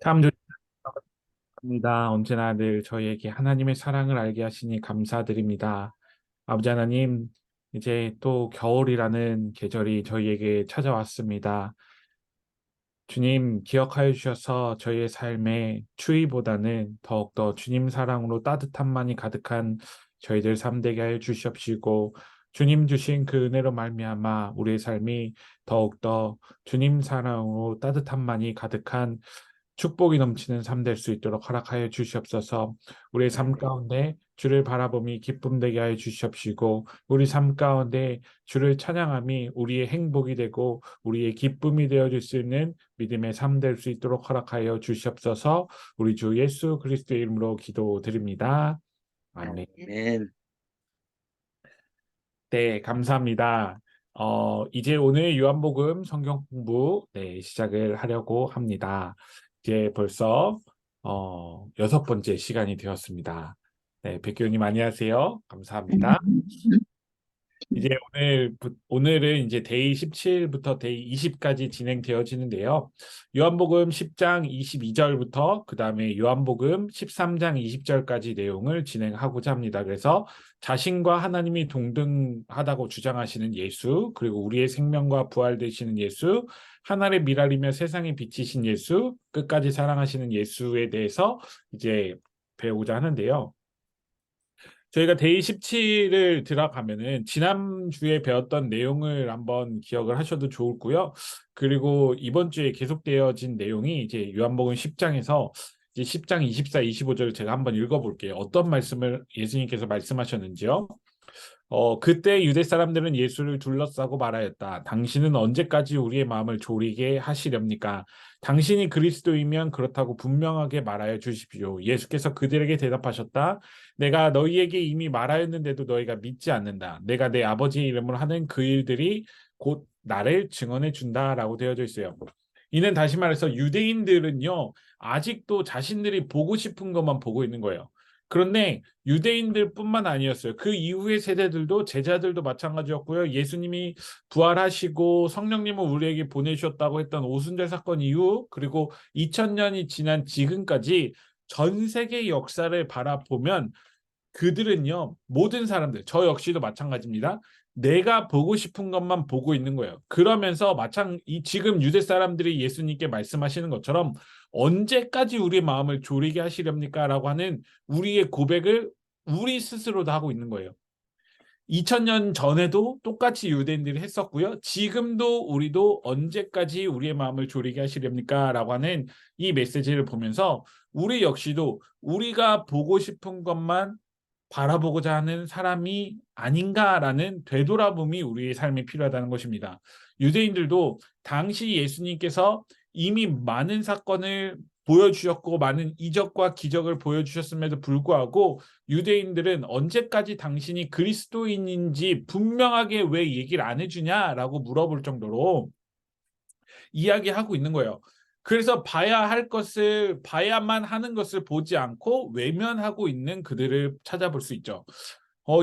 참 좋습니다. 언제나 늘 저희에게 하나님의 사랑을 알게 하시니 감사드립니다. 아버지 하나님, 이제 또 겨울이라는 계절이 저희에게 찾아왔습니다. 주님 기억하여 주셔서 저희의 삶에 추위보다는 더욱더 주님 사랑으로 따뜻함만이 가득한 저희들 삶 되게 하여 주시옵시고 주님 주신 그 은혜로 말미암아 우리의 삶이 더욱더 주님 사랑으로 따뜻함만이 가득한 축복이 넘치는 삶 될 수 있도록 허락하여 주시옵소서. 우리의 삶 가운데 주를 바라봄이 기쁨 되게 하여 주시옵시고 우리 삶 가운데 주를 찬양함이 우리의 행복이 되고 우리의 기쁨이 되어 줄 수 있는 믿음의 삶 될 수 있도록 허락하여 주시옵소서. 우리 주 예수 그리스도의 이름으로 기도드립니다. 아멘. 아멘. 네, 감사합니다. 이제 오늘 요한복음 성경 공부 시작을 하려고 합니다. 이제 벌써 여섯 번째 시간이 되었습니다. 네, 백교님 안녕하세요. 감사합니다. 이제 오늘은 이제 데이 17부터 데이 20까지 진행되어지는데요. 요한복음 10장 22절부터 그다음에 요한복음 13장 20절까지 내용을 진행하고자 합니다. 그래서 자신과 하나님이 동등하다고 주장하시는 예수, 그리고 우리의 생명과 부활 되시는 예수, 하늘의 미랄이며 세상의 빛이신 예수, 끝까지 사랑하시는 예수에 대해서 이제 배우고자 하는데요. 저희가 데이 17을 들어가면은 지난주에 배웠던 내용을 한번 기억을 하셔도 좋고요. 그리고 이번 주에 계속되어진 내용이 이제 요한복음 10장에서 이제 10장 24, 25절 제가 한번 읽어볼게요. 어떤 말씀을 예수님께서 말씀하셨는지요. 그때 유대 사람들은 예수를 둘러싸고 말하였다. 당신은 언제까지 우리의 마음을 졸이게 하시렵니까? 당신이 그리스도이면 그렇다고 분명하게 말하여 주십시오. 예수께서 그들에게 대답하셨다. 내가 너희에게 이미 말하였는데도 너희가 믿지 않는다. 내가 내 아버지의 이름으로 하는 그 일들이 곧 나를 증언해 준다라고 되어져 있어요. 이는 다시 말해서 유대인들은요, 아직도 자신들이 보고 싶은 것만 보고 있는 거예요. 그런데 유대인들뿐만 아니었어요. 그 이후의 세대들도 제자들도 마찬가지였고요. 예수님이 부활하시고 성령님을 우리에게 보내주셨다고 했던 오순절 사건 이후 그리고 2000년이 지난 지금까지 전 세계 역사를 바라보면 그들은요, 모든 사람들, 저 역시도 마찬가지입니다. 내가 보고 싶은 것만 보고 있는 거예요. 그러면서 지금 유대 사람들이 예수님께 말씀하시는 것처럼 언제까지 우리의 마음을 졸이게 하시렵니까? 라고 하는 우리의 고백을 우리 스스로도 하고 있는 거예요. 2000년 전에도 똑같이 유대인들이 했었고요. 지금도 우리도 언제까지 우리의 마음을 졸이게 하시렵니까? 라고 하는 이 메시지를 보면서 우리 역시도 우리가 보고 싶은 것만 바라보고자 하는 사람이 아닌가라는 되돌아봄이 우리의 삶에 필요하다는 것입니다. 유대인들도 당시 예수님께서 이미 많은 사건을 보여주셨고 많은 이적과 기적을 보여주셨음에도 불구하고 유대인들은 언제까지 당신이 그리스도인인지 분명하게 왜 얘기를 안 해주냐라고 물어볼 정도로 이야기하고 있는 거예요. 그래서 봐야 할 것을 봐야만 하는 것을 보지 않고 외면하고 있는 그들을 찾아볼 수 있죠.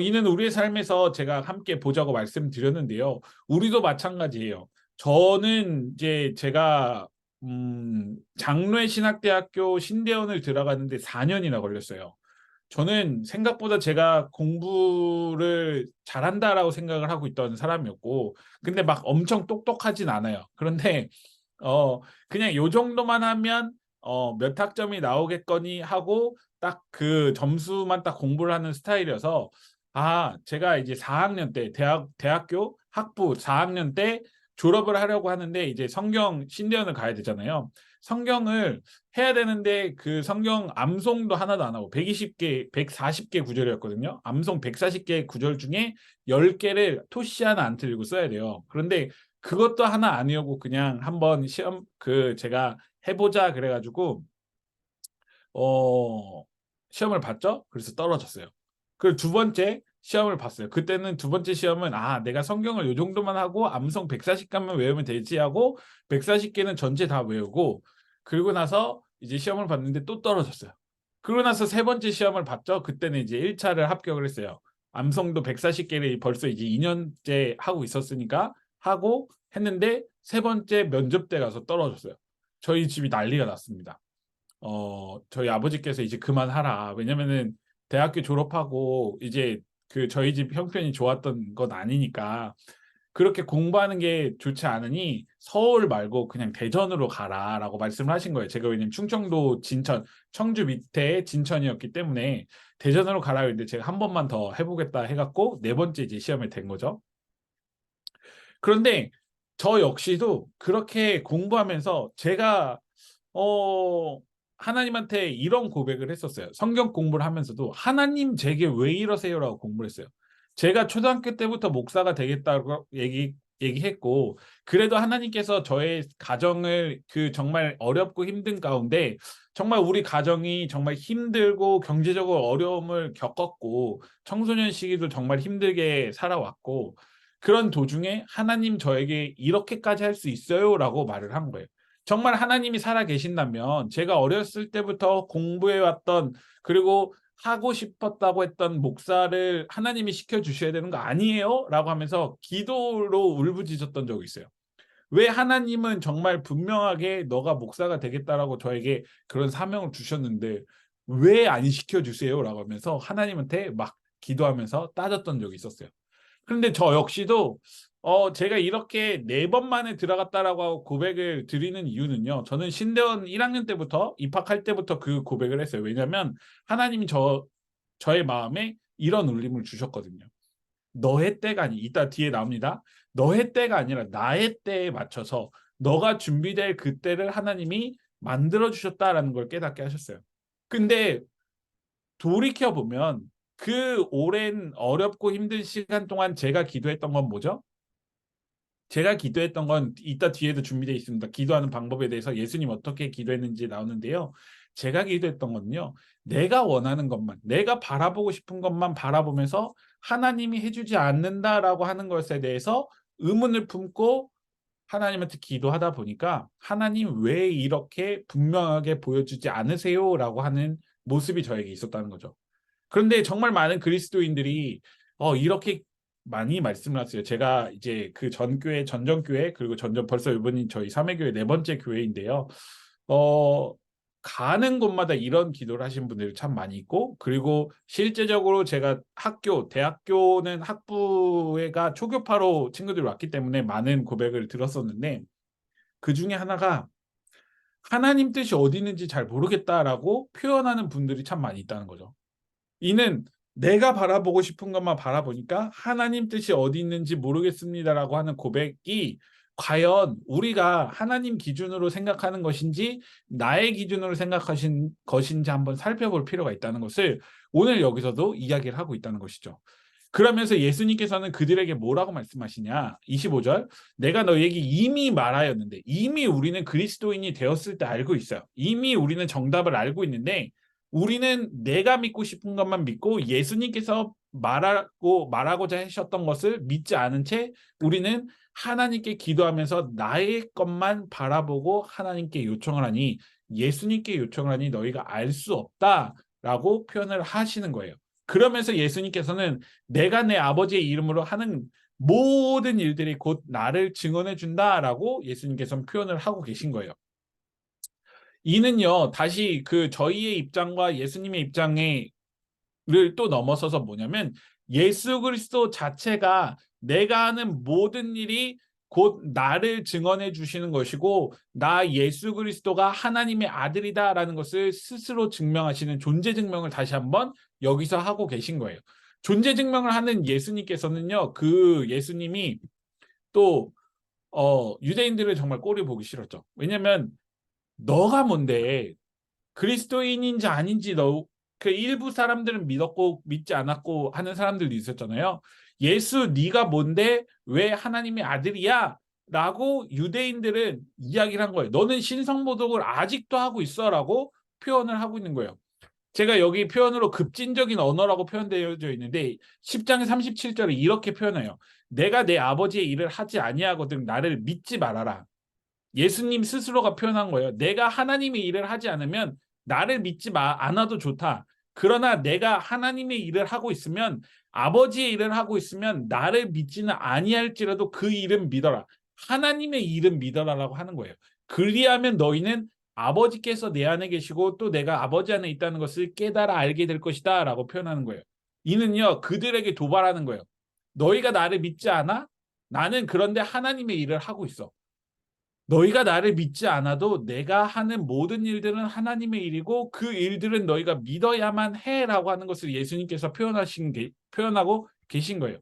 이는 우리의 삶에서 제가 함께 보자고 말씀드렸는데요. 우리도 마찬가지예요. 저는 이제 제가 장로의 신학대학교 신대원을 들어갔는데 4년이나 걸렸어요. 저는 생각보다 제가 공부를 잘한다라고 생각을 하고 있던 사람이었고, 근데 막 엄청 똑똑하진 않아요. 그런데 어 그냥 요 정도만 하면 몇 학점이 나오겠거니 하고 딱 그 점수만 딱 공부를 하는 스타일이어서 제가 이제 4학년 때 대학교 학부 4학년 때 졸업을 하려고 하는데 이제 성경 신대원을 가야 되잖아요. 성경을 해야 되는데 그 성경 암송도 하나도 안 하고 120개, 140개 구절이었거든요. 암송 140개 구절 중에 10개를 토시 하나 안 틀리고 써야 돼요. 그런데 그것도 하나 아니었고 그냥 한번 시험 제가 해보자 그래가지고 어 시험을 봤죠. 그래서 떨어졌어요. 그리고 두 번째 시험을 봤어요. 그때는 두 번째 시험은 내가 성경을 요 정도만 하고 암송 140개만 외우면 되지 하고 140개는 전체 다 외우고 그리고 나서 이제 시험을 봤는데 또 떨어졌어요. 그러고 나서 세 번째 시험을 봤죠. 그때는 이제 1차를 합격을 했어요. 암송도 140개를 벌써 이제 2년째 하고 있었으니까 하고 했는데 세 번째 면접 때 가서 떨어졌어요. 저희 집이 난리가 났습니다. 저희 아버지께서 이제 그만하라. 왜냐면은 대학교 졸업하고 이제 그 저희 집 형편이 좋았던 건 아니니까 그렇게 공부하는 게 좋지 않으니 서울 말고 그냥 대전으로 가라라고 말씀을 하신 거예요. 제가 왜냐면 충청도 진천, 청주 밑에 진천이었기 때문에 대전으로 가라 했는데 제가 한 번만 더 해보겠다 해갖고 네 번째 이제 시험에 된 거죠. 그런데 저 역시도 그렇게 공부하면서 제가 어 하나님한테 이런 고백을 했었어요. 성경 공부를 하면서도 하나님 제게 왜 이러세요라고 공부를 했어요. 제가 초등학교 때부터 목사가 되겠다고 얘기했고 그래도 하나님께서 저의 가정을 그 정말 어렵고 힘든 가운데 정말 우리 가정이 정말 힘들고 경제적으로 어려움을 겪었고 청소년 시기도 정말 힘들게 살아왔고 그런 도중에 하나님 저에게 이렇게까지 할 수 있어요라고 말을 한 거예요. 정말 하나님이 살아 계신다면 제가 어렸을 때부터 공부해 왔던 그리고 하고 싶었다고 했던 목사를 하나님이 시켜 주셔야 되는 거 아니에요? 라고 하면서 기도로 울부짖었던 적이 있어요. 왜 하나님은 정말 분명하게 너가 목사가 되겠다라고 저에게 그런 사명을 주셨는데 왜 안 시켜 주세요? 라고 하면서 하나님한테 막 기도하면서 따졌던 적이 있었어요. 그런데 저 역시도 제가 이렇게 네 번 만에 들어갔다라고 고백을 드리는 이유는요. 저는 신대원 1학년 때부터 입학할 때부터 그 고백을 했어요. 왜냐하면 하나님이 저의 마음에 이런 울림을 주셨거든요. 너의 때가 아니 이따 뒤에 나옵니다. 너의 때가 아니라 나의 때에 맞춰서 너가 준비될 그 때를 하나님이 만들어 주셨다라는 걸 깨닫게 하셨어요. 근데 돌이켜 보면 그 오랜 어렵고 힘든 시간 동안 제가 기도했던 건 뭐죠? 제가 기도했던 건 이따 뒤에도 준비되어 있습니다. 기도하는 방법에 대해서 예수님 어떻게 기도했는지 나오는데요. 제가 기도했던 건요. 내가 원하는 것만, 내가 바라보고 싶은 것만 바라보면서 하나님이 해주지 않는다라고 하는 것에 대해서 의문을 품고 하나님한테 기도하다 보니까 하나님 왜 이렇게 분명하게 보여주지 않으세요라고 하는 모습이 저에게 있었다는 거죠. 그런데 정말 많은 그리스도인들이 이렇게 많이 말씀을 하세요. 제가 이제 그 전교회, 전전교회 그리고 전전 벌써 이번이 저희 사매교회 네 번째 교회인데요. 어, 가는 곳마다 이런 기도를 하신 분들이 참 많이 있고 그리고 실제적으로 제가 대학교는 학부회가 초교파로 친구들이 왔기 때문에 많은 고백을 들었었는데 그 중에 하나가 하나님 뜻이 어디 있는지 잘 모르겠다라고 표현하는 분들이 참 많이 있다는 거죠. 이는 내가 바라보고 싶은 것만 바라보니까 하나님 뜻이 어디 있는지 모르겠습니다라고 하는 고백이 과연 우리가 하나님 기준으로 생각하는 것인지 나의 기준으로 생각하신 것인지 한번 살펴볼 필요가 있다는 것을 오늘 여기서도 이야기를 하고 있다는 것이죠. 그러면서 예수님께서는 그들에게 뭐라고 말씀하시냐? 25절. 내가 너에게 이미 말하였는데 이미 우리는 그리스도인이 되었을 때 알고 있어요. 이미 우리는 정답을 알고 있는데 우리는 내가 믿고 싶은 것만 믿고 예수님께서 말하고자 하셨던 것을 믿지 않은 채 우리는 하나님께 기도하면서 나의 것만 바라보고 하나님께 요청을 하니 예수님께 요청을 하니 너희가 알 수 없다라고 표현을 하시는 거예요. 그러면서 예수님께서는 내가 내 아버지의 이름으로 하는 모든 일들이 곧 나를 증언해 준다라고 예수님께서는 표현을 하고 계신 거예요. 이는요, 다시 그 저희의 입장과 예수님의 입장을 또 넘어서서 뭐냐면 예수 그리스도 자체가 내가 하는 모든 일이 곧 나를 증언해 주시는 것이고 나 예수 그리스도가 하나님의 아들이다라는 것을 스스로 증명하시는 존재 증명을 다시 한번 여기서 하고 계신 거예요. 존재 증명을 하는 예수님께서는요. 그 예수님이 또 유대인들을 정말 꼴을 보기 싫었죠. 왜냐면 너가 뭔데 그리스도인인지 아닌지 그 일부 사람들은 믿었고 믿지 않았고 하는 사람들도 있었잖아요. 예수 네가 뭔데 왜 하나님의 아들이야? 라고 유대인들은 이야기를 한 거예요. 너는 신성모독을 아직도 하고 있어라고 표현을 하고 있는 거예요. 제가 여기 표현으로 급진적인 언어라고 표현되어 있는데 10장의 37절에 이렇게 표현해요. 내가 내 아버지의 일을 하지 아니하거든 나를 믿지 말아라. 예수님 스스로가 표현한 거예요. 내가 하나님의 일을 하지 않으면 나를 믿지 않아도 좋다. 그러나 내가 하나님의 일을 하고 있으면 아버지의 일을 하고 있으면 나를 믿지는 아니할지라도 그 일은 믿어라. 하나님의 일은 믿어라라고 하는 거예요. 그리하면 너희는 아버지께서 내 안에 계시고 또 내가 아버지 안에 있다는 것을 깨달아 알게 될 것이다 라고 표현하는 거예요. 이는요 그들에게 도발하는 거예요. 너희가 나를 믿지 않아? 나는 그런데 하나님의 일을 하고 있어. 너희가 나를 믿지 않아도 내가 하는 모든 일들은 하나님의 일이고 그 일들은 너희가 믿어야만 해라고 하는 것을 예수님께서 표현하고 계신 거예요.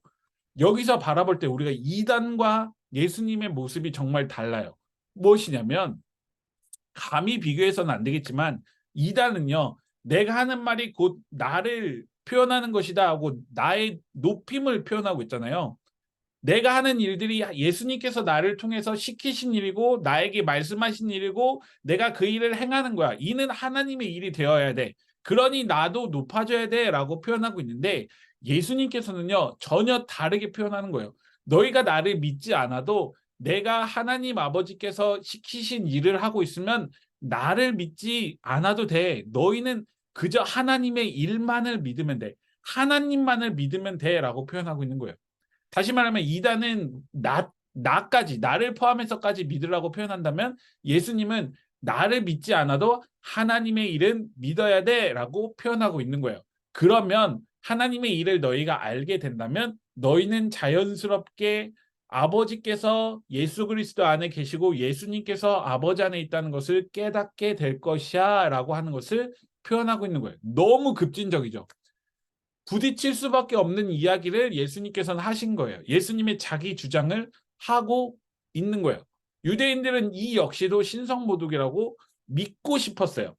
여기서 바라볼 때 우리가 이단과 예수님의 모습이 정말 달라요. 무엇이냐면 감히 비교해서는 안 되겠지만 이단은요. 내가 하는 말이 곧 나를 표현하는 것이다 하고 나의 높임을 표현하고 있잖아요. 내가 하는 일들이 예수님께서 나를 통해서 시키신 일이고 나에게 말씀하신 일이고 내가 그 일을 행하는 거야. 이는 하나님의 일이 되어야 돼. 그러니 나도 높아져야 돼라고 표현하고 있는데 예수님께서는요. 전혀 다르게 표현하는 거예요. 너희가 나를 믿지 않아도 내가 하나님 아버지께서 시키신 일을 하고 있으면 나를 믿지 않아도 돼. 너희는 그저 하나님의 일만을 믿으면 돼. 하나님만을 믿으면 돼라고 표현하고 있는 거예요. 다시 말하면 이단은 나까지 나를 포함해서까지 믿으라고 표현한다면 예수님은 나를 믿지 않아도 하나님의 일은 믿어야 돼라고 표현하고 있는 거예요. 그러면 하나님의 일을 너희가 알게 된다면 너희는 자연스럽게 아버지께서 예수 그리스도 안에 계시고 예수님께서 아버지 안에 있다는 것을 깨닫게 될 것이야 라고 하는 것을 표현하고 있는 거예요. 너무 급진적이죠. 부딪힐 수밖에 없는 이야기를 예수님께서는 하신 거예요. 예수님의 자기 주장을 하고 있는 거예요. 유대인들은 이 역시도 신성모독이라고 믿고 싶었어요.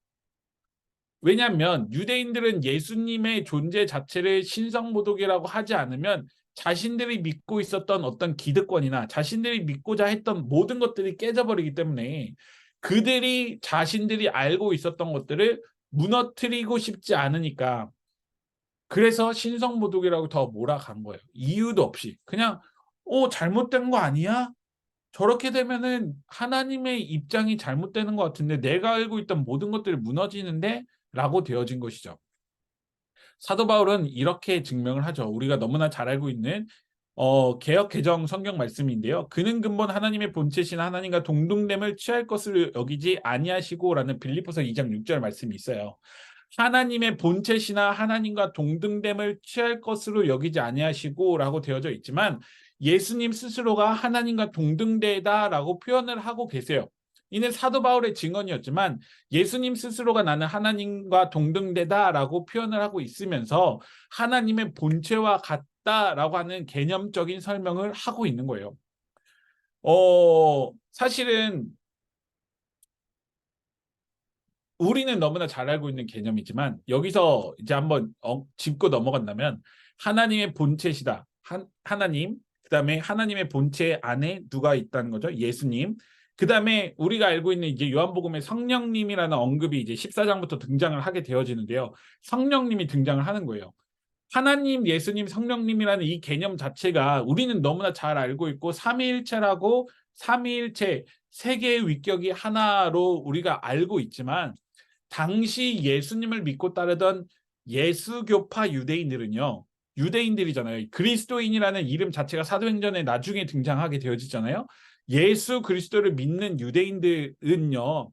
왜냐하면 유대인들은 예수님의 존재 자체를 신성모독이라고 하지 않으면 자신들이 믿고 있었던 어떤 기득권이나 자신들이 믿고자 했던 모든 것들이 깨져버리기 때문에 그들이 자신들이 알고 있었던 것들을 무너뜨리고 싶지 않으니까 그래서 신성모독이라고 더 몰아간 거예요. 이유도 없이. 그냥 잘못된 거 아니야? 저렇게 되면은 하나님의 입장이 잘못되는 것 같은데 내가 알고 있던 모든 것들이 무너지는데? 라고 되어진 것이죠. 사도 바울은 이렇게 증명을 하죠. 우리가 너무나 잘 알고 있는 개역 개정 성경 말씀인데요. 그는 근본 하나님의 본체신 하나님과 동등됨을 취할 것을 여기지 아니하시고라는 빌립보서 2장 6절 말씀이 있어요. 하나님의 본체시나 하나님과 동등됨을 취할 것으로 여기지 아니하시고라고 되어져 있지만 예수님 스스로가 하나님과 동등되다라고 표현을 하고 계세요. 이는 사도 바울의 증언이었지만 예수님 스스로가 나는 하나님과 동등되다라고 표현을 하고 있으면서 하나님의 본체와 같다라고 하는 개념적인 설명을 하고 있는 거예요. 사실은 우리는 너무나 잘 알고 있는 개념이지만 여기서 이제 한번 짚고 넘어간다면 하나님의 본체시다. 하나님, 그다음에 하나님의 본체 안에 누가 있다는 거죠? 예수님. 그다음에 우리가 알고 있는 이제 요한복음의 성령님이라는 언급이 이제 14장부터 등장을 하게 되어지는데요. 성령님이 등장을 하는 거예요. 하나님, 예수님, 성령님이라는 이 개념 자체가 우리는 너무나 잘 알고 있고 삼위일체라고 삼위일체 세 개의 위격이 하나로 우리가 알고 있지만 당시 예수님을 믿고 따르던 예수교파 유대인들은요. 유대인들이잖아요. 그리스도인이라는 이름 자체가 사도행전에 나중에 등장하게 되어지잖아요. 예수 그리스도를 믿는 유대인들은요.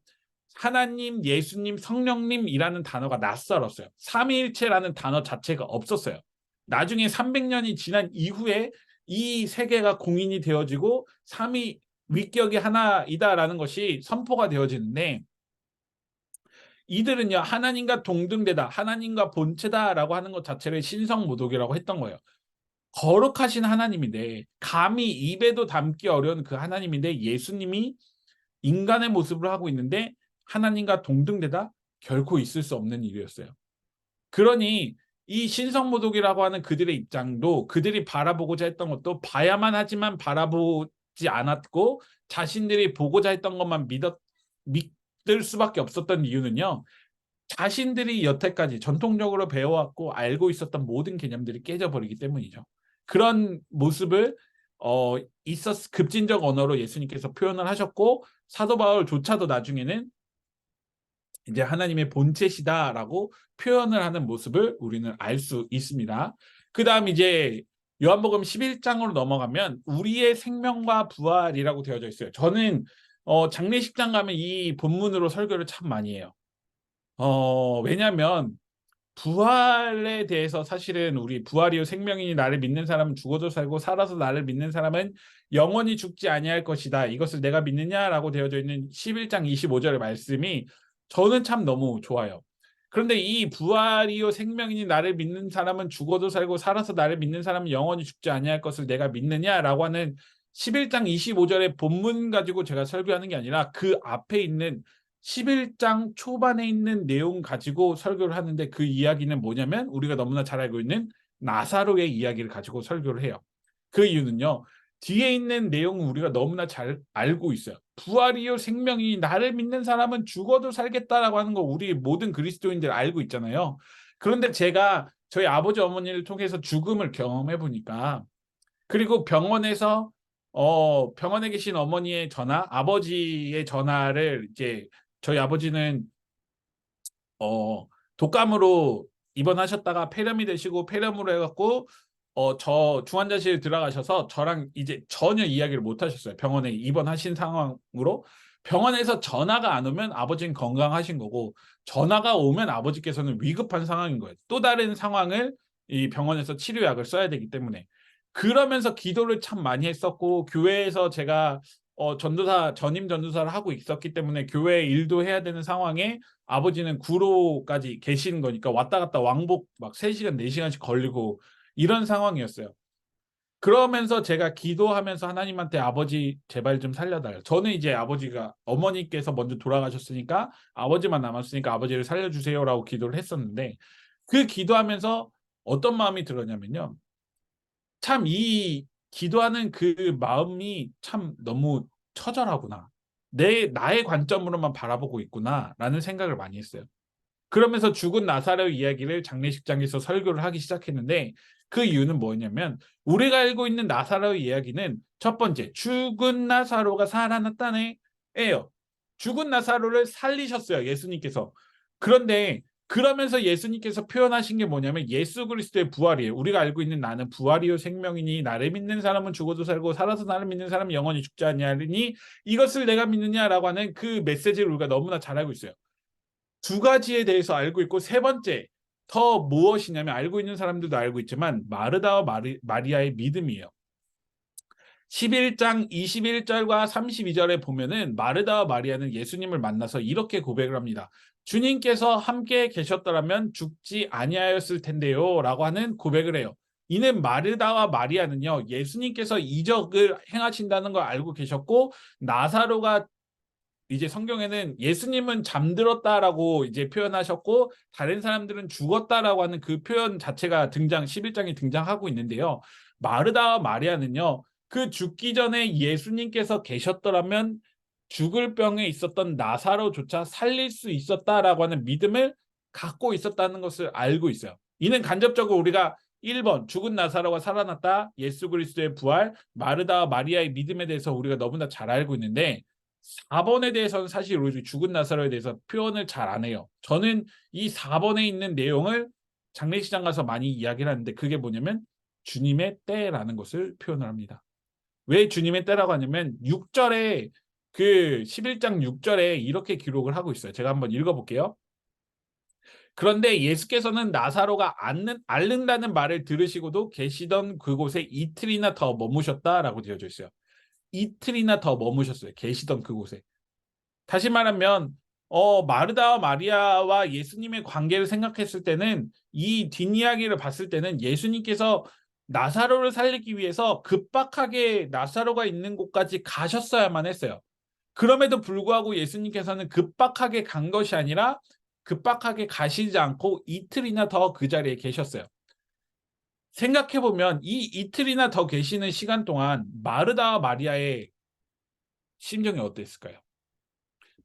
하나님, 예수님, 성령님이라는 단어가 낯설었어요. 삼위일체라는 단어 자체가 없었어요. 나중에 300년이 지난 이후에 이 세계가 공인이 되어지고 삼위 위격이 하나이다라는 것이 선포가 되어지는데 이들은요 하나님과 동등되다, 하나님과 본체다라고 하는 것 자체를 신성모독이라고 했던 거예요. 거룩하신 하나님인데 감히 입에도 담기 어려운 그 하나님인데 예수님이 인간의 모습을 하고 있는데 하나님과 동등되다? 결코 있을 수 없는 일이었어요. 그러니 이 신성모독이라고 하는 그들의 입장도 그들이 바라보고자 했던 것도 봐야만 하지만 바라보지 않았고 자신들이 보고자 했던 것만 믿을 수밖에 없었던 이유는요. 자신들이 여태까지 전통적으로 배워왔고 알고 있었던 모든 개념들이 깨져버리기 때문이죠. 그런 모습을 급진적 언어로 예수님께서 표현을 하셨고 사도 바울조차도 나중에는 이제 하나님의 본체시다라고 표현을 하는 모습을 우리는 알 수 있습니다. 그다음 이제 요한복음 11장으로 넘어가면 우리의 생명과 부활이라고 되어져 있어요. 저는 장례식장 가면 이 본문으로 설교를 참 많이 해요. 왜냐면 부활에 대해서 사실은 우리 부활이요 생명이니 나를 믿는 사람은 죽어도 살고 살아서 나를 믿는 사람은 영원히 죽지 아니할 것이다. 이것을 내가 믿느냐라고 되어져 있는 11장 25절의 말씀이 저는 참 너무 좋아요. 그런데 이 부활이요 생명이니 나를 믿는 사람은 죽어도 살고 살아서 나를 믿는 사람은 영원히 죽지 아니할 것을 내가 믿느냐라고 하는 11장 25절의 본문 가지고 제가 설교하는 게 아니라 그 앞에 있는 11장 초반에 있는 내용 가지고 설교를 하는데 그 이야기는 뭐냐면 우리가 너무나 잘 알고 있는 나사로의 이야기를 가지고 설교를 해요. 그 이유는요. 뒤에 있는 내용은 우리가 너무나 잘 알고 있어요. 부활이요 생명이 나를 믿는 사람은 죽어도 살겠다라고 하는 거 우리 모든 그리스도인들 알고 있잖아요. 그런데 제가 저희 아버지 어머니를 통해서 죽음을 경험해 보니까 그리고 병원에 계신 어머니의 전화, 아버지의 전화를 이제 저희 아버지는 어 독감으로 입원하셨다가 폐렴이 되시고 폐렴으로 해갖고 저 중환자실에 들어가셔서 저랑 이제 전혀 이야기를 못 하셨어요. 병원에 입원하신 상황으로 병원에서 전화가 안 오면 아버지는 건강하신 거고 전화가 오면 아버지께서는 위급한 상황인 거예요. 또 다른 상황을 이 병원에서 치료약을 써야 되기 때문에 그러면서 기도를 참 많이 했었고 교회에서 제가 전도사 전임 전도사를 하고 있었기 때문에 교회 일도 해야 되는 상황에 아버지는 구로까지 계시는 거니까 왔다 갔다 왕복 막 3시간 4시간씩 걸리고 이런 상황이었어요. 그러면서 제가 기도하면서 하나님한테 아버지 제발 좀 살려달라. 저는 이제 아버지가 어머니께서 먼저 돌아가셨으니까 아버지만 남았으니까 아버지를 살려주세요라고 기도를 했었는데 그 기도하면서 어떤 마음이 들었냐면요. 참 이 기도하는 그 마음이 참 너무 처절하구나. 나의 관점으로만 바라보고 있구나라는 생각을 많이 했어요. 그러면서 죽은 나사로 이야기를 장례식장에서 설교를 하기 시작했는데 그 이유는 뭐냐면 우리가 알고 있는 나사로 이야기는 첫 번째 죽은 나사로가 살아났다네예요. 죽은 나사로를 살리셨어요. 예수님께서. 그런데 그러면서 예수님께서 표현하신 게 뭐냐면 예수 그리스도의 부활이에요. 우리가 알고 있는 나는 부활이요 생명이니 나를 믿는 사람은 죽어도 살고 살아서 나를 믿는 사람은 영원히 죽지 아니하리니 이것을 내가 믿느냐라고 하는 그 메시지를 우리가 너무나 잘 알고 있어요. 두 가지에 대해서 알고 있고 세 번째 더 무엇이냐면 알고 있는 사람들도 알고 있지만 마르다와 마리아의 믿음이에요. 11장 21절과 32절에 보면은 마르다와 마리아는 예수님을 만나서 이렇게 고백을 합니다. 주님께서 함께 계셨더라면 죽지 아니하였을 텐데요 라고 하는 고백을 해요. 이는 마르다와 마리아는요 예수님께서 이적을 행하신다는 걸 알고 계셨고 나사로가 이제 성경에는 예수님은 잠들었다라고 이제 표현하셨고 다른 사람들은 죽었다라고 하는 그 표현 자체가 11장에 등장하고 있는데요. 마르다와 마리아는요. 그 죽기 전에 예수님께서 계셨더라면 죽을 병에 있었던 나사로조차 살릴 수 있었다라고 하는 믿음을 갖고 있었다는 것을 알고 있어요. 이는 간접적으로 우리가 1번 죽은 나사로가 살아났다. 예수 그리스도의 부활, 마르다와 마리아의 믿음에 대해서 우리가 너무나 잘 알고 있는데 4번에 대해서는 사실 우리 죽은 나사로에 대해서 표현을 잘 안 해요. 저는 이 4번에 있는 내용을 장례식장 가서 많이 이야기를 하는데 그게 뭐냐면 주님의 때라는 것을 표현을 합니다. 왜 주님의 때라고 하냐면 6절에 그 11장 6절에 이렇게 기록을 하고 있어요. 제가 한번 읽어볼게요. 그런데 예수께서는 나사로가 앓는다는 말을 들으시고도 계시던 그곳에 이틀이나 더 머무셨다라고 되어져 있어요. 이틀이나 더 머무셨어요. 계시던 그곳에. 다시 말하면 마르다와 마리아와 예수님의 관계를 생각했을 때는 이 뒷이야기를 봤을 때는 예수님께서 나사로를 살리기 위해서 급박하게 나사로가 있는 곳까지 가셨어야만 했어요. 그럼에도 불구하고 예수님께서는 급박하게 간 것이 아니라 급박하게 가시지 않고 이틀이나 더 그 자리에 계셨어요. 생각해보면 이 이틀이나 더 계시는 시간 동안 마르다와 마리아의 심정이 어땠을까요?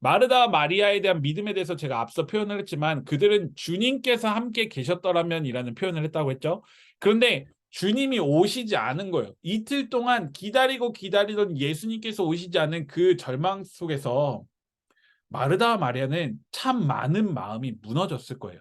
마르다 마리아에 대한 믿음에 대해서 제가 앞서 표현을 했지만 그들은 주님께서 함께 계셨더라면이라는 표현을 했다고 했죠. 그런데 주님이 오시지 않은 거예요. 이틀 동안 기다리던 예수님께서 오시지 않은 그 절망 속에서 마르다와 마리아는 참 많은 마음이 무너졌을 거예요.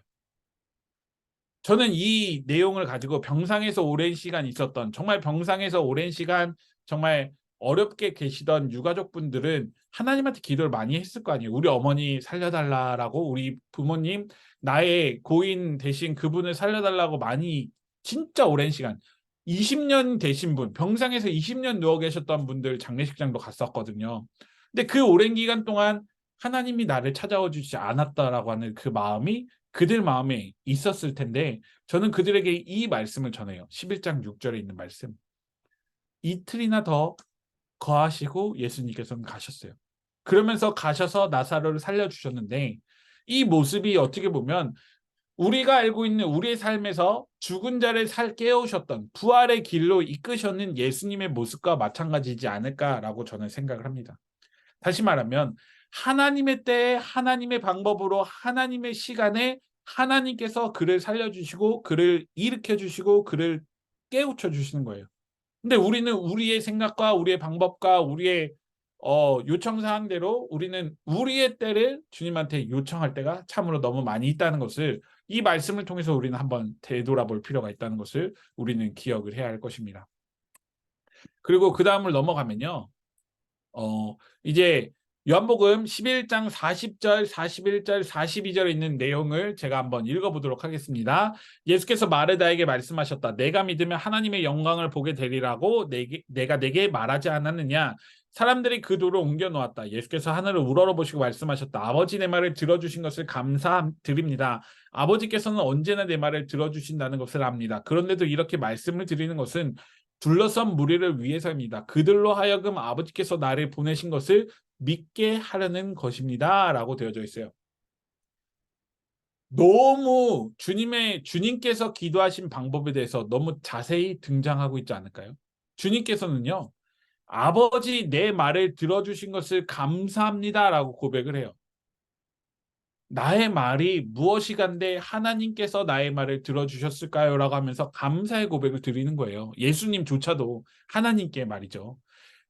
저는 이 내용을 가지고 병상에서 오랜 시간 있었던 정말 병상에서 오랜 시간 정말 어렵게 계시던 유가족분들은 하나님한테 기도를 많이 했을 거 아니에요. 우리 어머니 살려달라라고, 우리 부모님, 나의 고인 대신 그분을 살려달라고 많이, 진짜 오랜 시간, 20년 되신 분, 병상에서 20년 누워 계셨던 분들 장례식장도 갔었거든요. 근데 그 오랜 기간 동안 하나님이 나를 찾아와 주지 않았다라고 하는 그 마음이 그들 마음에 있었을 텐데, 저는 그들에게 이 말씀을 전해요. 11장 6절에 있는 말씀. 이틀이나 더 거하시고 예수님께서는 가셨어요. 그러면서 가셔서 나사로를 살려주셨는데, 이 모습이 어떻게 보면 우리가 알고 있는 우리의 삶에서 죽은 자를 깨우셨던, 부활의 길로 이끄셨는 예수님의 모습과 마찬가지지 않을까라고 저는 생각을 합니다. 다시 말하면 하나님의 때에 하나님의 방법으로 하나님의 시간에 하나님께서 그를 살려주시고 그를 일으켜주시고 그를 깨우쳐 주시는 거예요. 근데 우리는 우리의 생각과 우리의 방법과 우리의 요청 사항대로 우리는 우리의 때를 주님한테 요청할 때가 참으로 너무 많이 있다는 것을, 이 말씀을 통해서 우리는 한번 되돌아볼 필요가 있다는 것을 우리는 기억을 해야 할 것입니다. 그리고 그 다음을 넘어가면요. 이제 요한복음 11장 40절, 41절, 42절에 있는 내용을 제가 한번 읽어보도록 하겠습니다. 예수께서 마르다에게 말씀하셨다. 내가 믿으면 하나님의 영광을 보게 되리라고 내가 내게 말하지 않았느냐. 사람들이 그 돌을 옮겨 놓았다. 예수께서 하늘을 우러러보시고 말씀하셨다. 아버지, 내 말을 들어주신 것을 감사드립니다. 아버지께서는 언제나 내 말을 들어주신다는 것을 압니다. 그런데도 이렇게 말씀을 드리는 것은 둘러선 무리를 위해서입니다. 그들로 하여금 아버지께서 나를 보내신 것을 믿게 하려는 것입니다. 라고 되어져 있어요. 너무 주님께서 기도하신 방법에 대해서 너무 자세히 등장하고 있지 않을까요? 주님께서는요, 아버지, 내 말을 들어주신 것을 감사합니다. 라고 고백을 해요. 나의 말이 무엇이간데 하나님께서 나의 말을 들어주셨을까요? 라고 하면서 감사의 고백을 드리는 거예요. 예수님조차도 하나님께 말이죠.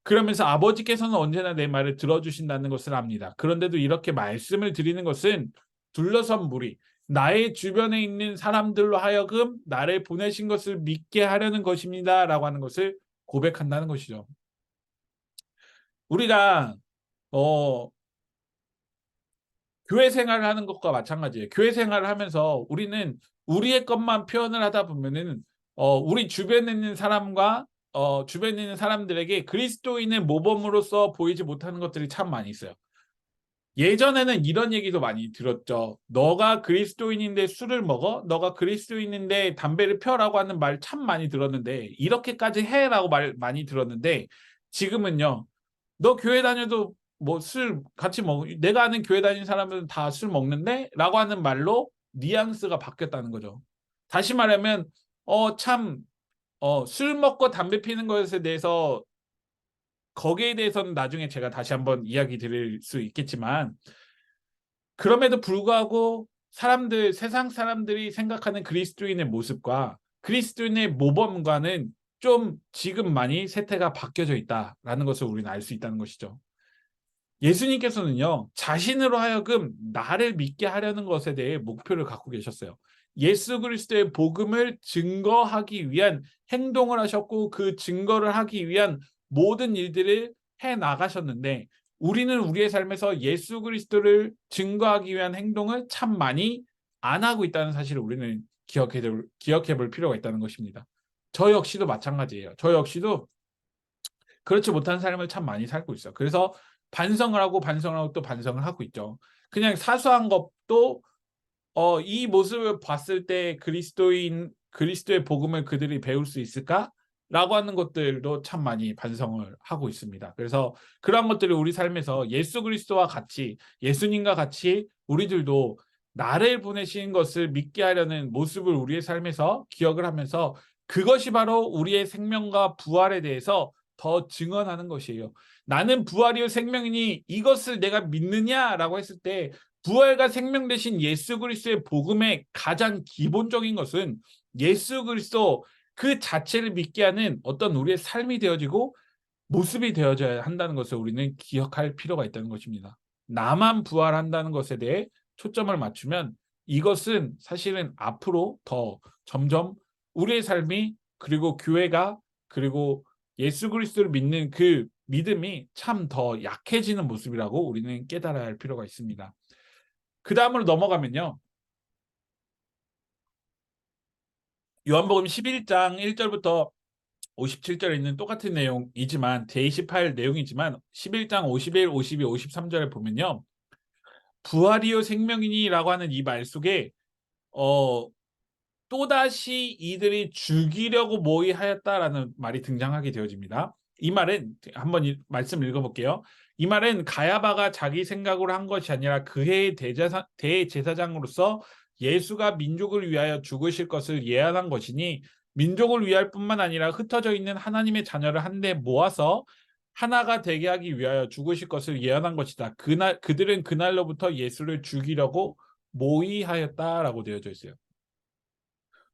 그러면서 아버지께서는 언제나 내 말을 들어주신다는 것을 압니다. 그런데도 이렇게 말씀을 드리는 것은 둘러선 무리, 나의 주변에 있는 사람들로 하여금 나를 보내신 것을 믿게 하려는 것입니다. 라고 하는 것을 고백한다는 것이죠. 우리가 교회 생활을 하는 것과 마찬가지예요. 교회 생활을 하면서 우리는 우리의 것만 표현을 하다 보면은 우리 주변에 있는 사람과 주변에 있는 사람들에게 그리스도인의 모범으로서 보이지 못하는 것들이 참 많이 있어요. 예전에는 이런 얘기도 많이 들었죠. 너가 그리스도인인데 술을 먹어? 너가 그리스도인인데 담배를 펴라고 하는 말 참 많이 들었는데, 이렇게까지 해라고 말 많이 들었는데, 지금은요, 너 교회 다녀도 뭐 술 같이 내가 아는 교회 다니는 사람들은 다 술 먹는데? 라고 하는 말로 뉘앙스가 바뀌었다는 거죠. 다시 말하면 참 술 먹고 담배 피는 것에 대해서, 거기에 대해서는 나중에 제가 다시 한번 이야기 드릴 수 있겠지만, 그럼에도 불구하고 세상 사람들이 생각하는 그리스도인의 모습과 그리스도인의 모범과는 좀 지금 많이 세태가 바뀌어져 있다라는 것을 우리는 알 수 있다는 것이죠. 예수님께서는요, 자신으로 하여금 나를 믿게 하려는 것에 대해 목표를 갖고 계셨어요. 예수 그리스도의 복음을 증거하기 위한 행동을 하셨고, 그 증거를 하기 위한 모든 일들을 해 나가셨는데, 우리는 우리의 삶에서 예수 그리스도를 증거하기 위한 행동을 참 많이 안 하고 있다는 사실을 우리는 기억해 볼 필요가 있다는 것입니다. 저 역시도 마찬가지예요. 저 역시도 그렇지 못한 삶을 참 많이 살고 있어요. 그래서 반성을 하고 반성을 하고 또 반성을 하고 있죠. 그냥 사소한 것도 이 모습을 봤을 때 그리스도의 복음을 그들이 배울 수 있을까? 라고 하는 것들도 참 많이 반성을 하고 있습니다. 그래서 그런 것들이 우리 삶에서 예수 그리스도와 같이, 예수님과 같이 우리들도 나를 보내신 것을 믿게 하려는 모습을 우리의 삶에서 기억을 하면서, 그것이 바로 우리의 생명과 부활에 대해서 더 증언하는 것이에요. 나는 부활이요 생명이니 이것을 내가 믿느냐라고 했을 때, 부활과 생명 되신 예수 그리스도의 복음의 가장 기본적인 것은 예수 그리스도 그 자체를 믿게 하는 어떤 우리의 삶이 되어지고 모습이 되어져야 한다는 것을 우리는 기억할 필요가 있다는 것입니다. 나만 부활한다는 것에 대해 초점을 맞추면, 이것은 사실은 앞으로 더 점점 우리의 삶이, 그리고 교회가, 그리고 예수 그리스도를 믿는 그 믿음이 참 더 약해지는 모습이라고 우리는 깨달아야 할 필요가 있습니다. 그 다음으로 넘어가면요. 요한복음 11장 1절부터 57절에 있는 똑같은 내용이지만 대입할 내용이지만 11장 51, 52, 53절에 보면요. 부활이요 생명이니라고 하는 이 말 속에 또다시 이들이 죽이려고 모의하였다라는 말이 등장하게 되어집니다. 이 말은 한번 말씀 읽어볼게요. 이 말은 가야바가 자기 생각으로 한 것이 아니라 그해의 대제사장으로서 예수가 민족을 위하여 죽으실 것을 예언한 것이니 민족을 위할 뿐만 아니라 흩어져 있는 하나님의 자녀를 한데 모아서 하나가 되게 하기 위하여 죽으실 것을 예언한 것이다. 그들은 그날로부터 예수를 죽이려고 모의하였다라고 되어져 있어요.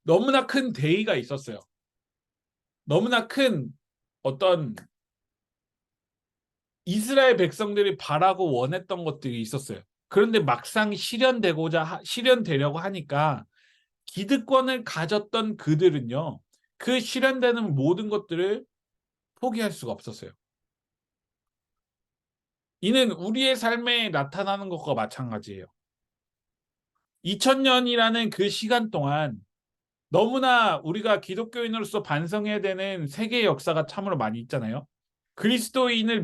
너무나 큰 대의가 있었어요. 너무나 큰 어떤 이스라엘 백성들이 바라고 원했던 것들이 있었어요. 그런데 막상 실현되려고 하니까 기득권을 가졌던 그들은요, 그 실현되는 모든 것들을 포기할 수가 없었어요. 이는 우리의 삶에 나타나는 것과 마찬가지예요. 2000년이라는 그 시간 동안 너무나 우리가 기독교인으로서 반성해야 되는 세계 역사가 참으로 많이 있잖아요. 그리스도를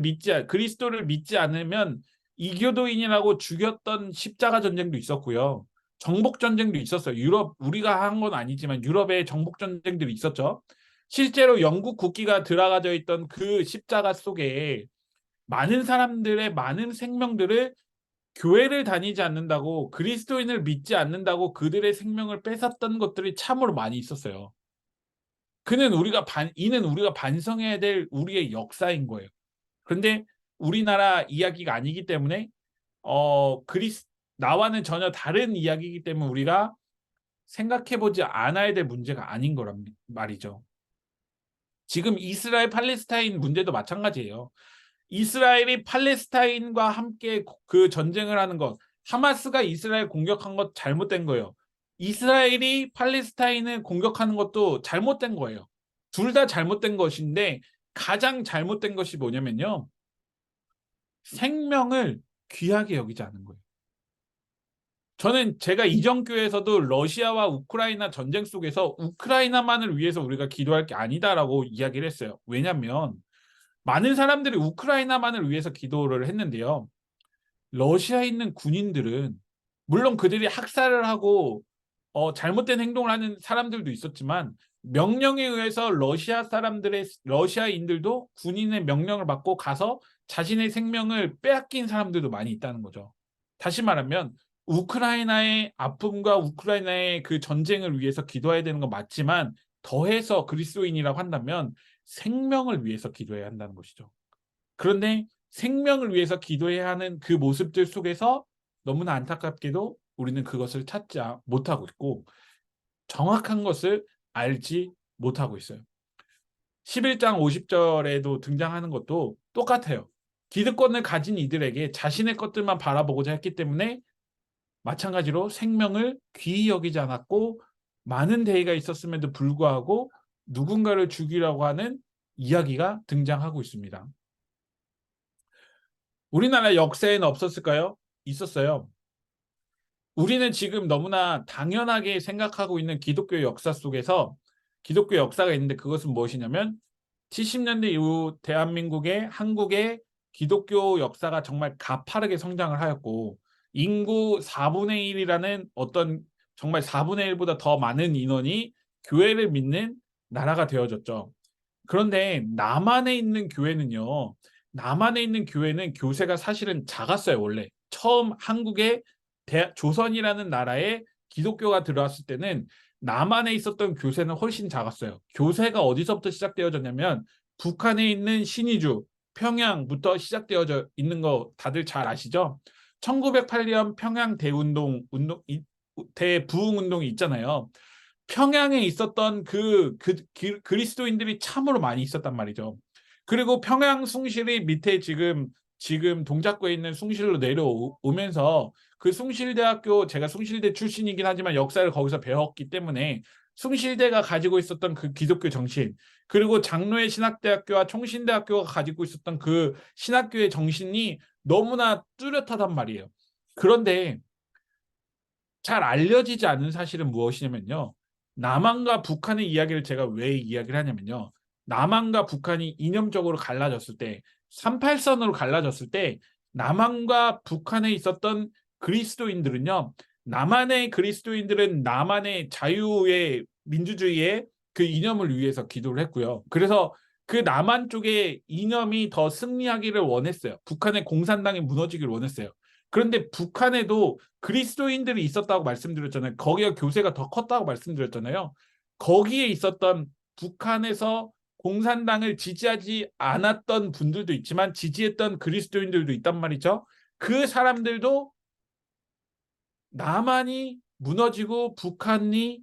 믿지 않으면 이교도인이라고 죽였던 십자가 전쟁도 있었고요. 정복 전쟁도 있었어요. 우리가 한 건 아니지만 유럽의 정복 전쟁들이 있었죠. 실제로 영국 국기가 들어가져 있던 그 십자가 속에 많은 사람들의 많은 생명들을 교회를 다니지 않는다고 그리스도인을 믿지 않는다고 그들의 생명을 뺏었던 것들이 참으로 많이 있었어요. 이는 우리가 반성해야 될 우리의 역사인 거예요. 그런데 우리나라 이야기가 아니기 때문에 어 그리스 나와는 전혀 다른 이야기이기 때문에 우리가 생각해 보지 않아야 될 문제가 아닌 거란 말이죠. 지금 이스라엘 팔레스타인 문제도 마찬가지예요. 이스라엘이 팔레스타인과 함께 그 전쟁을 하는 것, 하마스가 이스라엘 공격한 것 잘못된 거예요. 이스라엘이 팔레스타인을 공격하는 것도 잘못된 거예요. 둘 다 잘못된 것인데 가장 잘못된 것이 뭐냐면요. 생명을 귀하게 여기지 않은 거예요. 저는 제가 이전교회에서도 러시아와 우크라이나 전쟁 속에서 우크라이나만을 위해서 우리가 기도할 게 아니다라고 이야기를 했어요. 왜냐하면 많은 사람들이 우크라이나만을 위해서 기도를 했는데요. 러시아에 있는 군인들은 물론 그들이 학살을 하고 잘못된 행동을 하는 사람들도 있었지만 명령에 의해서 러시아인들도 군인의 명령을 받고 가서 자신의 생명을 빼앗긴 사람들도 많이 있다는 거죠. 다시 말하면 우크라이나의 아픔과 우크라이나의 그 전쟁을 위해서 기도해야 되는 건 맞지만 더해서 그리스도인이라고 한다면 생명을 위해서 기도해야 한다는 것이죠. 그런데 생명을 위해서 기도해야 하는 그 모습들 속에서 너무나 안타깝게도 우리는 그것을 찾지 못하고 있고 정확한 것을 알지 못하고 있어요. 11장 50절에도 등장하는 것도 똑같아요. 기득권을 가진 이들에게 자신의 것들만 바라보고자 했기 때문에 마찬가지로 생명을 귀히 여기지 않았고 많은 대의가 있었음에도 불구하고 누군가를 죽이려고 하는 이야기가 등장하고 있습니다. 우리나라 역사에는 없었을까요? 있었어요. 우리는 지금 너무나 당연하게 생각하고 있는 기독교 역사 속에서 기독교 역사가 있는데 그것은 무엇이냐면 70년대 이후 한국의 기독교 역사가 정말 가파르게 성장을 하였고 인구 4분의 1이라는 어떤 정말 4분의 1보다 더 많은 인원이 교회를 믿는 나라가 되어졌죠. 그런데 남한에 있는 교회는 교세가 사실은 작았어요, 원래. 처음 한국에 조선이라는 나라에 기독교가 들어왔을 때는 남한에 있었던 교세는 훨씬 작았어요. 교세가 어디서부터 시작되어졌냐면 북한에 있는 신의주, 평양부터 시작되어져 있는 거 다들 잘 아시죠? 1908년 평양 대부흥 운동이 있잖아요. 평양에 있었던 그리스도인들이 참으로 많이 있었단 말이죠. 그리고 평양 숭실이 밑에 지금 동작구에 있는 숭실로 내려오면서 그 숭실대학교 제가 숭실대 출신이긴 하지만 역사를 거기서 배웠기 때문에 숭실대가 가지고 있었던 그 기독교 정신, 그리고 장로의 신학대학교와 총신대학교가 가지고 있었던 그 신학교의 정신이 너무나 뚜렷하단 말이에요. 그런데 잘 알려지지 않은 사실은 무엇이냐면요. 남한과 북한의 이야기를 제가 왜 이야기를 하냐면요. 남한과 북한이 이념적으로 갈라졌을 때, 38선으로 갈라졌을 때 남한과 북한에 있었던 그리스도인들은요. 남한의 그리스도인들은 남한의 자유의 민주주의의 그 이념을 위해서 기도를 했고요. 그래서 그 남한 쪽의 이념이 더 승리하기를 원했어요. 북한의 공산당이 무너지기를 원했어요. 그런데 북한에도 그리스도인들이 있었다고 말씀드렸잖아요. 거기가 교세가 더 컸다고 말씀드렸잖아요. 거기에 있었던 북한에서 공산당을 지지하지 않았던 분들도 있지만 지지했던 그리스도인들도 있단 말이죠. 그 사람들도 남한이 무너지고 북한이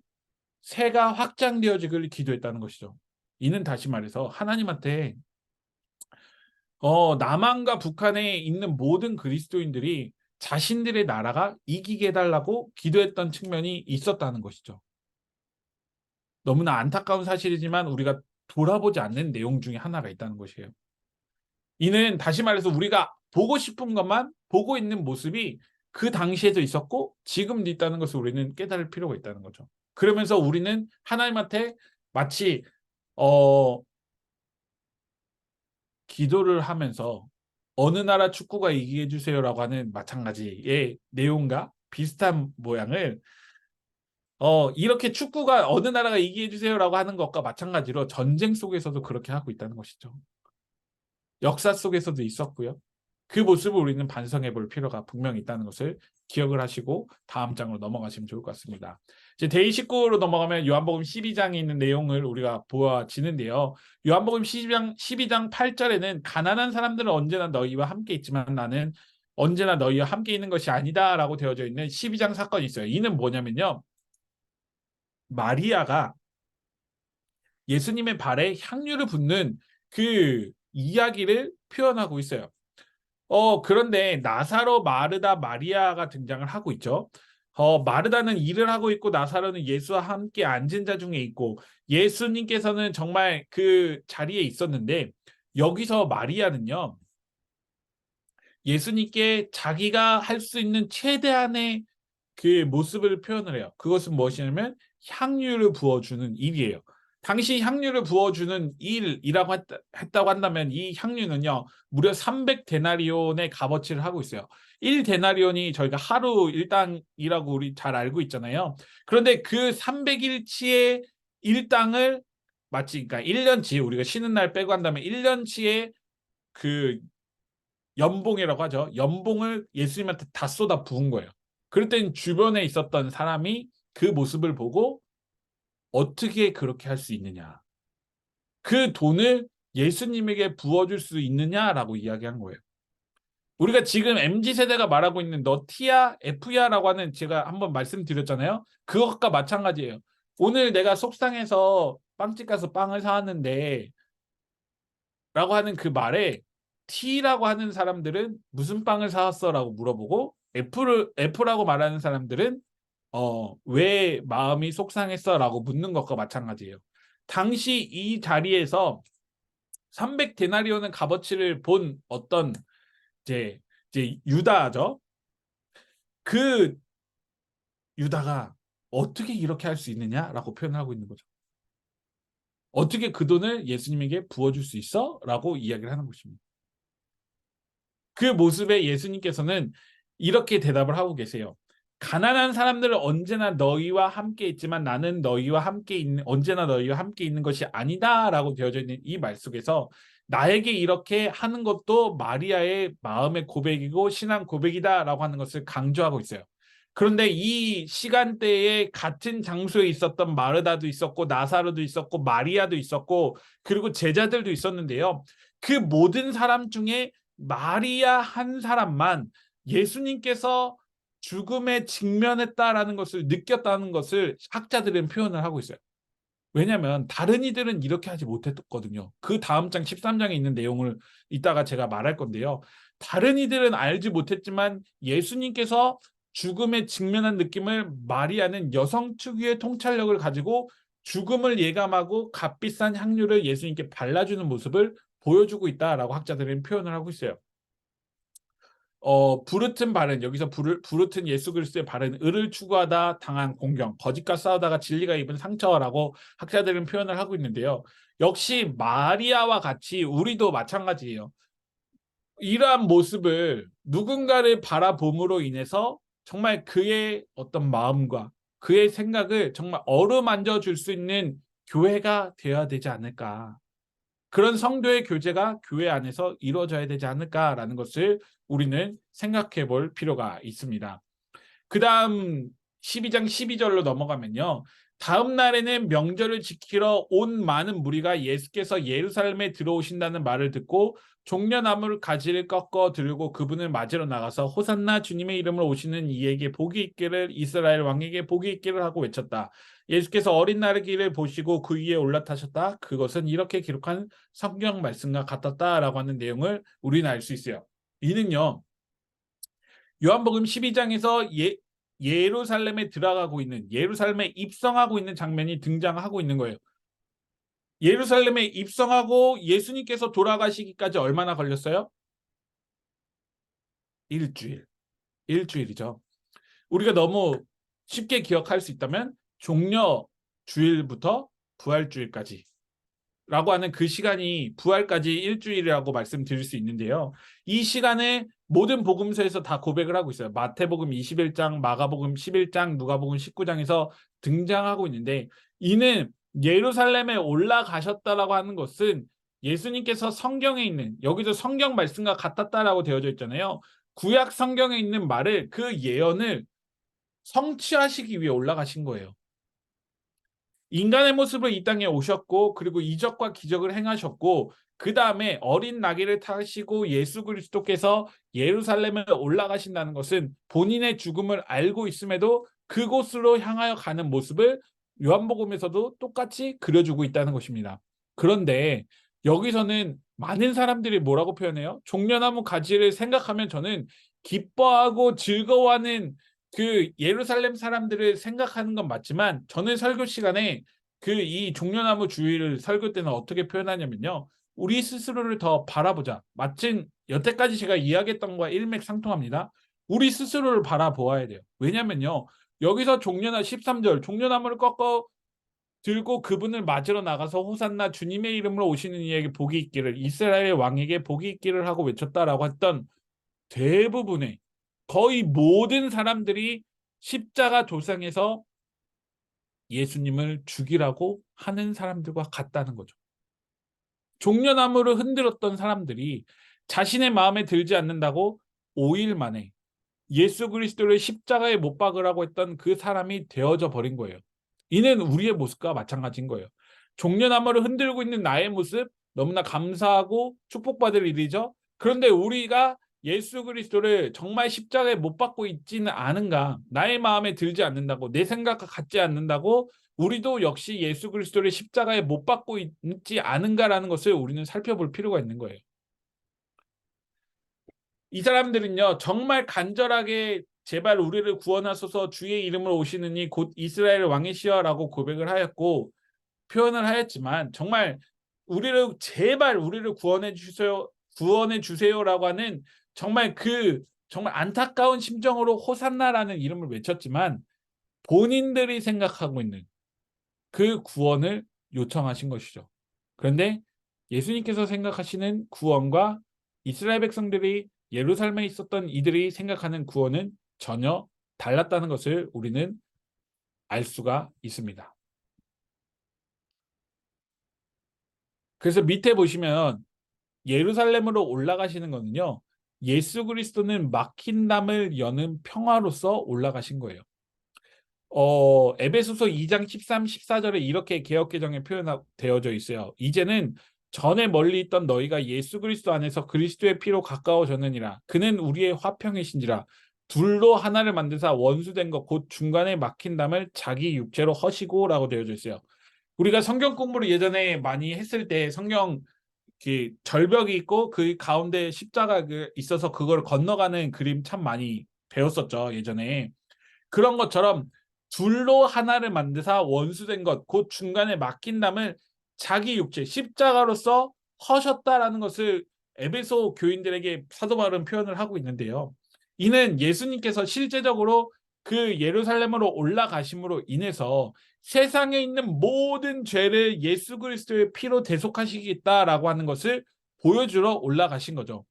세가 확장되어지기를 기도했다는 것이죠. 이는 다시 말해서 하나님한테 남한과 북한에 있는 모든 그리스도인들이 자신들의 나라가 이기게 해달라고 기도했던 측면이 있었다는 것이죠. 너무나 안타까운 사실이지만 우리가 돌아보지 않는 내용 중에 하나가 있다는 것이에요. 이는 다시 말해서 우리가 보고 싶은 것만 보고 있는 모습이 그 당시에도 있었고 지금도 있다는 것을 우리는 깨달을 필요가 있다는 거죠. 그러면서 우리는 하나님한테 마치 기도를 하면서 어느 나라 축구가 이기게 해주세요라고 하는 마찬가지의 내용과 비슷한 모양을 이렇게 축구가 어느 나라가 이기게 해주세요라고 하는 것과 마찬가지로 전쟁 속에서도 그렇게 하고 있다는 것이죠. 역사 속에서도 있었고요. 그 모습을 우리는 반성해 볼 필요가 분명히 있다는 것을 기억을 하시고 다음 장으로 넘어가시면 좋을 것 같습니다. 이제 데이식구로 넘어가면 요한복음 12장에 있는 내용을 우리가 보아지는데요. 요한복음 12장 8절에는 가난한 사람들은 언제나 너희와 함께 있지만 나는 언제나 너희와 함께 있는 것이 아니다 라고 되어져 있는 12장 사건이 있어요. 이는 뭐냐면요. 마리아가 예수님의 발에 향유를 붓는 그 이야기를 표현하고 있어요. 그런데 나사로, 마르다, 마리아가 등장을 하고 있죠. 마르다는 일을 하고 있고 나사로는 예수와 함께 앉은 자 중에 있고 예수님께서는 정말 그 자리에 있었는데 여기서 마리아는요. 예수님께 자기가 할 수 있는 최대한의 그 모습을 표현을 해요. 그것은 무엇이냐면 향유를 부어주는 일이에요. 당시 향유를 부어주는 일이라고 했다고 한다면 이 향유는요. 무려 300데나리온의 값어치를 하고 있어요. 1데나리온이 저희가 하루 일당이라고 우리 잘 알고 있잖아요. 그런데 그 300일치의 일당을 마치 그러니까 1년치 우리가 쉬는 날 빼고 한다면 1년치의 그 연봉이라고 하죠. 연봉을 예수님한테 다 쏟아 부은 거예요. 그럴 땐 주변에 있었던 사람이 그 모습을 보고 어떻게 그렇게 할 수 있느냐. 그 돈을 예수님에게 부어줄 수 있느냐라고 이야기한 거예요. 우리가 지금 MZ세대가 말하고 있는 너 T야 F야라고 하는 제가 한번 말씀드렸잖아요. 그것과 마찬가지예요. 오늘 내가 속상해서 빵집 가서 빵을 사왔는데 라고 하는 그 말에 T라고 하는 사람들은 무슨 빵을 사왔어? 라고 물어보고 F라고 말하는 사람들은 왜 마음이 속상했어? 라고 묻는 것과 마찬가지예요. 당시 이 자리에서 300데나리온의 값어치를 본 어떤 이제 유다죠. 그 유다가 어떻게 이렇게 할 수 있느냐라고 표현하고 있는 거죠. 어떻게 그 돈을 예수님에게 부어줄 수 있어? 라고 이야기를 하는 것입니다. 그 모습에 예수님께서는 이렇게 대답을 하고 계세요. 가난한 사람들은 언제나 너희와 함께 있지만 나는 언제나 너희와 함께 있는 것이 아니다라고 되어져 있는 이 말 속에서 나에게 이렇게 하는 것도 마리아의 마음의 고백이고 신앙 고백이다라고 하는 것을 강조하고 있어요. 그런데 이 시간대에 같은 장소에 있었던 마르다도 있었고 나사로도 있었고 마리아도 있었고 그리고 제자들도 있었는데요. 그 모든 사람 중에 마리아 한 사람만 예수님께서 죽음에 직면했다라는 것을 느꼈다는 것을 학자들은 표현을 하고 있어요. 왜냐하면 다른 이들은 이렇게 하지 못했거든요. 그 다음 장 13장에 있는 내용을 이따가 제가 말할 건데요. 다른 이들은 알지 못했지만 예수님께서 죽음에 직면한 느낌을 마리아는 여성 특유의 통찰력을 가지고 죽음을 예감하고 값비싼 향유를 예수님께 발라주는 모습을 보여주고 있다라고 학자들은 표현을 하고 있어요. 부르튼 발언, 여기서 부르튼 예수 그리스도의 발언, 을을 추구하다 당한 공경, 거짓과 싸우다가 진리가 입은 상처라고 학자들은 표현을 하고 있는데요. 역시 마리아와 같이 우리도 마찬가지예요. 이러한 모습을 누군가를 바라봄으로 인해서 정말 그의 어떤 마음과 그의 생각을 정말 어루만져 줄 수 있는 교회가 되어야 되지 않을까. 그런 성도의 교제가 교회 안에서 이루어져야 되지 않을까라는 것을 우리는 생각해 볼 필요가 있습니다. 그 다음 12장 12절로 넘어가면요. 다음 날에는 명절을 지키러 온 많은 무리가 예수께서 예루살렘에 들어오신다는 말을 듣고 종려나무 가지를 꺾어 들고 그분을 맞으러 나가서 호산나 주님의 이름으로 오시는 이에게 복이 있기를, 이스라엘 왕에게 복이 있기를 하고 외쳤다. 예수께서 어린 나귀를 보시고 그 위에 올라타셨다. 그것은 이렇게 기록한 성경 말씀과 같았다라고 하는 내용을 우리는 알 수 있어요. 이는요. 요한복음 12장에서 예루살렘에 들어가고 있는, 예루살렘에 입성하고 있는 장면이 등장하고 있는 거예요. 예루살렘에 입성하고 예수님께서 돌아가시기까지 얼마나 걸렸어요? 일주일이죠. 우리가 너무 쉽게 기억할 수 있다면 종려 주일부터 부활주일까지 라고 하는 그 시간이 부활까지 일주일이라고 말씀드릴 수 있는데요. 이 시간에 모든 복음서에서 다 고백을 하고 있어요. 마태복음 21장, 마가복음 11장, 누가복음 19장에서 등장하고 있는데, 이는 예루살렘에 올라가셨다라고 하는 것은 예수님께서 성경에 있는, 여기도 성경 말씀과 같았다라고 되어져 있잖아요. 구약 성경에 있는 말을, 그 예언을 성취하시기 위해 올라가신 거예요. 인간의 모습으로 이 땅에 오셨고, 그리고 이적과 기적을 행하셨고, 그 다음에 어린 나귀를 타시고 예수 그리스도께서 예루살렘에 올라가신다는 것은 본인의 죽음을 알고 있음에도 그곳으로 향하여 가는 모습을 요한복음에서도 똑같이 그려주고 있다는 것입니다. 그런데 여기서는 많은 사람들이 뭐라고 표현해요? 종려나무 가지를 생각하면 저는 기뻐하고 즐거워하는 그 예루살렘 사람들을 생각하는 건 맞지만, 저는 설교 시간에 그 이 종려나무 주의를 설교 때는 어떻게 표현하냐면요. 우리 스스로를 더 바라보자. 마침 여태까지 제가 이야기했던 것과 일맥상통합니다. 우리 스스로를 바라보아야 돼요. 왜냐면요. 여기서 13절 종려나무를 꺾어 들고 그분을 맞으러 나가서 호산나 주님의 이름으로 오시는 이에게 복이 있기를, 이스라엘 왕에게 복이 있기를 하고 외쳤다라고 했던 대부분의, 거의 모든 사람들이 십자가 도상에서 예수님을 죽이라고 하는 사람들과 같다는 거죠. 종려나무를 흔들었던 사람들이 자신의 마음에 들지 않는다고 5일 만에 예수 그리스도를 십자가에 못 박으라고 했던 그 사람이 되어져 버린 거예요. 이는 우리의 모습과 마찬가지인 거예요. 종려나무를 흔들고 있는 나의 모습, 너무나 감사하고 축복받을 일이죠. 그런데 우리가 예수 그리스도를 정말 십자가에 못 박고 있지는 않은가, 나의 마음에 들지 않는다고, 내 생각과 같지 않는다고 우리도 역시 예수 그리스도를 십자가에 못 박고 있지 않은가라는 것을 우리는 살펴볼 필요가 있는 거예요. 이 사람들은요, 정말 간절하게 제발 우리를 구원하소서, 주의 이름으로 오시느니 곧 이스라엘 왕이시여라고 고백을 하였고 표현을 하였지만, 정말 우리를 제발 우리를 구원해 주세요라고 하는 정말 정말 안타까운 심정으로 호산나라는 이름을 외쳤지만, 본인들이 생각하고 있는 그 구원을 요청하신 것이죠. 그런데 예수님께서 생각하시는 구원과 이스라엘 백성들이 예루살렘에 있었던 이들이 생각하는 구원은 전혀 달랐다는 것을 우리는 알 수가 있습니다. 그래서 밑에 보시면 예루살렘으로 올라가시는 거는요, 예수 그리스도는 막힌 담을 여는 평화로서 올라가신 거예요. 에베소서 2장 13, 14절에 이렇게 개역개정에 표현되어져 있어요. 이제는 전에 멀리 있던 너희가 예수 그리스도 안에서 그리스도의 피로 가까워졌느니라. 그는 우리의 화평이신지라. 둘로 하나를 만드사 원수된 것 곧 중간에 막힌 담을 자기 육체로 허시고라고 되어져 있어요. 우리가 성경 공부를 예전에 많이 했을 때 성경 절벽이 있고 그 가운데 십자가 있어서 그걸 건너가는 그림 참 많이 배웠었죠, 예전에. 그런 것처럼 둘로 하나를 만드사 원수된 것, 곧 중간에 맡긴 담을 자기 육체, 십자가로서 허셨다라는 것을 에베소 교인들에게 사도 바울은 표현을 하고 있는데요. 이는 예수님께서 실제적으로 그 예루살렘으로 올라가심으로 인해서 세상에 있는 모든 죄를 예수 그리스도의 피로 대속하시겠다라고 하는 것을 보여주러 올라가신 거죠.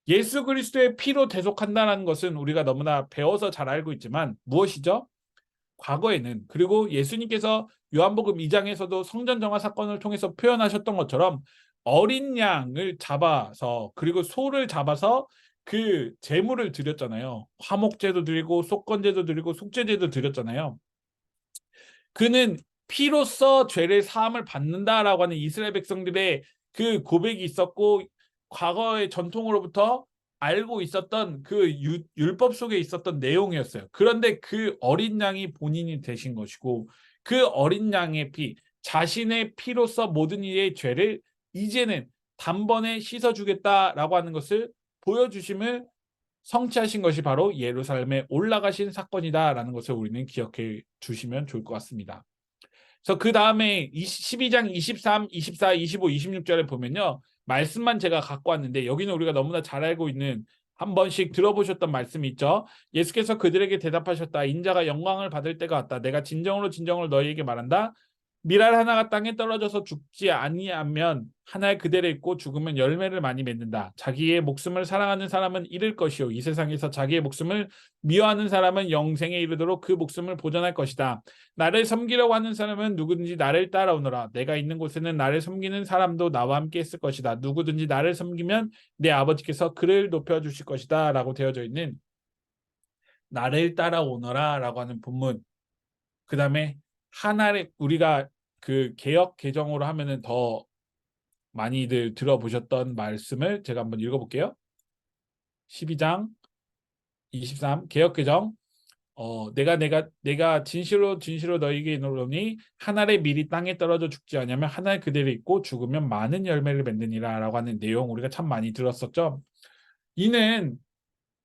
예수 그리스도의 피로 대속한다는 것은 우리가 너무나 배워서 잘 알고 있지만 무엇이죠? 과거에는, 그리고 예수님께서 요한복음 2장에서도 성전 정화 사건을 통해서 표현하셨던 것처럼 어린 양을 잡아서, 그리고 소를 잡아서 그 제물을 드렸잖아요. 화목제도 드리고 속건제도 드리고 속죄제도 드렸잖아요. 그는 피로써 죄를 사함을 받는다라고 하는 이스라엘 백성들의 그 고백이 있었고, 과거의 전통으로부터 알고 있었던 그 율법 속에 있었던 내용이었어요. 그런데 그 어린 양이 본인이 되신 것이고, 그 어린 양의 피, 자신의 피로써 모든 이의 죄를 이제는 단번에 씻어주겠다라고 하는 것을 보여주심을 성취하신 것이 바로 예루살렘에 올라가신 사건이다라는 것을 우리는 기억해 주시면 좋을 것 같습니다. 그래서 그 다음에 12장 23, 24, 25, 26절에 보면요, 말씀만 제가 갖고 왔는데 여기는 우리가 너무나 잘 알고 있는, 한 번씩 들어보셨던 말씀이 있죠. 예수께서 그들에게 대답하셨다. 인자가 영광을 받을 때가 왔다. 내가 진정으로 진정으로 너희에게 말한다. 밀알 하나가 땅에 떨어져서 죽지 아니하면 하나의 그대로 있고 죽으면 열매를 많이 맺는다. 자기의 목숨을 사랑하는 사람은 잃을 것이요 이 세상에서 자기의 목숨을 미워하는 사람은 영생에 이르도록 그 목숨을 보존할 것이다. 나를 섬기려고 하는 사람은 누구든지 나를 따라오너라. 내가 있는 곳에는 나를 섬기는 사람도 나와 함께 있을 것이다. 누구든지 나를 섬기면 내 아버지께서 그를 높여주실 것이다 라고 되어져 있는 나를 따라오너라 라고 하는 본문, 그 다음에 하나를 우리가 그 개역 개정으로 하면은 더 많이들 들어보셨던 말씀을 제가 한번 읽어볼게요. 12장 23 개역 개정. 내가 진실로 진실로 너희에게 이르노니 한 알의 밀이 땅에 떨어져 죽지 않으면 한 알 그대로 있고 죽으면 많은 열매를 맺느니라라고 하는 내용 우리가 참 많이 들었었죠. 이는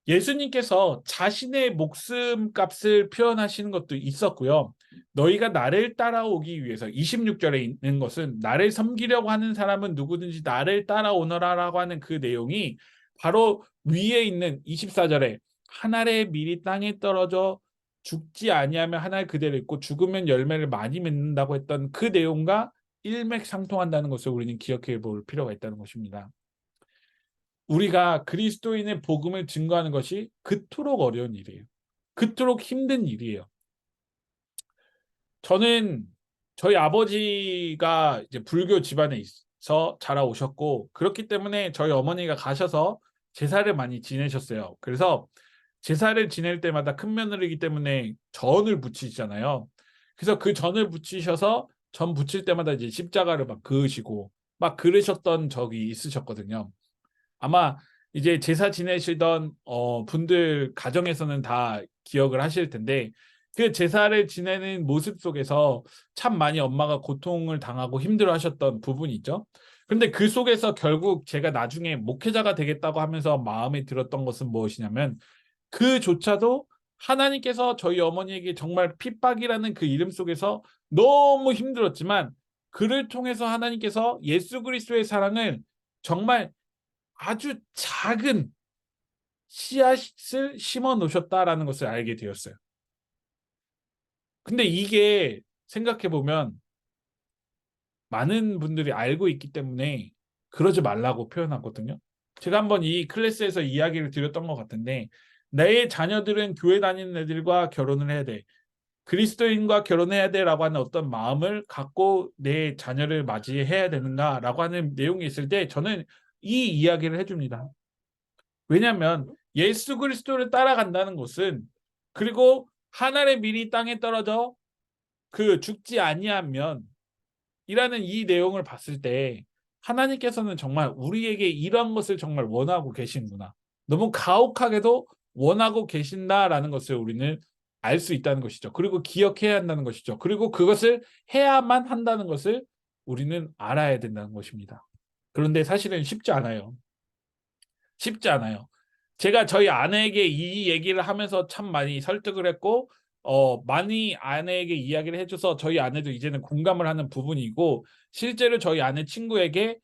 예수님께서 자신의 목숨값을 표현하시는 것도 있었고요. 너희가 나를 따라오기 위해서 26절에 있는 것은 나를 섬기려고 하는 사람은 누구든지 나를 따라오너라라고 하는 그 내용이 바로 위에 있는 24절에 한 알의 밀이 땅에 떨어져 죽지 아니하면 한 알 그대로 있고 죽으면 열매를 많이 맺는다고 했던 그 내용과 일맥상통한다는 것을 우리는 기억해 볼 필요가 있다는 것입니다. 우리가 그리스도인의 복음을 증거하는 것이 그토록 어려운 일이에요. 그토록 힘든 일이에요. 저는 저희 아버지가 이제 불교 집안에 있어 자라오셨고, 그렇기 때문에 저희 어머니가 가셔서 제사를 많이 지내셨어요. 그래서 제사를 지낼 때마다 큰 며느리이기 때문에 전을 부치시잖아요. 그래서 그 전을 부치셔서 전 부칠 때마다 이제 십자가를 막 그으시고 막 그러셨던 적이 있으셨거든요. 아마 이제 제사 지내시던 분들 가정에서는 다 기억을 하실 텐데, 그 제사를 지내는 모습 속에서 참 많이 엄마가 고통을 당하고 힘들어하셨던 부분이 있죠. 그런데 그 속에서 결국 제가 나중에 목회자가 되겠다고 하면서 마음에 들었던 것은 무엇이냐면, 그조차도 하나님께서 저희 어머니에게 정말 핍박이라는 그 이름 속에서 너무 힘들었지만, 그를 통해서 하나님께서 예수 그리스도의 사랑을 정말 아주 작은 씨앗을 심어 놓으셨다라는 것을 알게 되었어요. 근데 이게 생각해 보면 많은 분들이 알고 있기 때문에 그러지 말라고 표현하거든요. 제가 한번 이 클래스에서 이야기를 드렸던 것 같은데, 내 자녀들은 교회 다니는 애들과 결혼을 해야 돼, 그리스도인과 결혼해야 돼라고 하는 어떤 마음을 갖고 내 자녀를 맞이해야 되는가라고 하는 내용이 있을 때 저는 이 이야기를 해줍니다. 왜냐하면 예수 그리스도를 따라간다는 것은, 그리고 하늘의 밀이 땅에 떨어져 그 죽지 아니하면 이라는 이 내용을 봤을 때 하나님께서는 정말 우리에게 이러한 것을 정말 원하고 계시는구나, 너무 가혹하게도 원하고 계신다라는 것을 우리는 알 수 있다는 것이죠. 그리고 기억해야 한다는 것이죠. 그리고 그것을 해야만 한다는 것을 우리는 알아야 된다는 것입니다. 그런데 사실은 쉽지 않아요. 쉽지 않아요. 제가 저희 아내에게 이 얘기를 하면서 참 많이 설득을 했고 많이 아내에게 이야기를 해줘서 저희 아내도 이제는 공감을 하는 부분이고 실제로 저희 아내 친구에게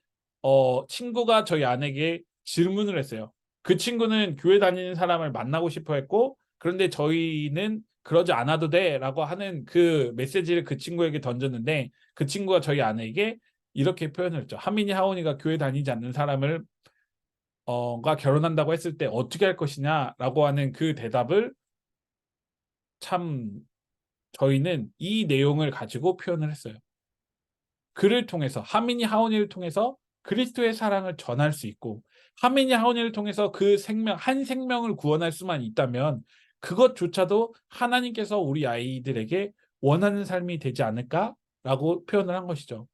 친구가 저희 아내에게 질문을 했어요. 그 친구는 교회 다니는 사람을 만나고 싶어 했고 그런데 저희는 그러지 않아도 돼라고 하는 그 메시지를 그 친구에게 던졌는데 그 친구가 저희 아내에게 이렇게 표현을 했죠. 하민이 하온이가 교회 다니지 않는 사람을 가 결혼한다고 했을 때 어떻게 할 것이냐라고 하는 그 대답을 참 저희는 이 내용을 가지고 표현을 했어요. 그를 통해서 하민이 하온이를 통해서 그리스도의 사랑을 전할 수 있고 하민이 하온이를 통해서 그 생명 한 생명을 구원할 수만 있다면 그것조차도 하나님께서 우리 아이들에게 원하는 삶이 되지 않을까라고 표현을 한 것이죠.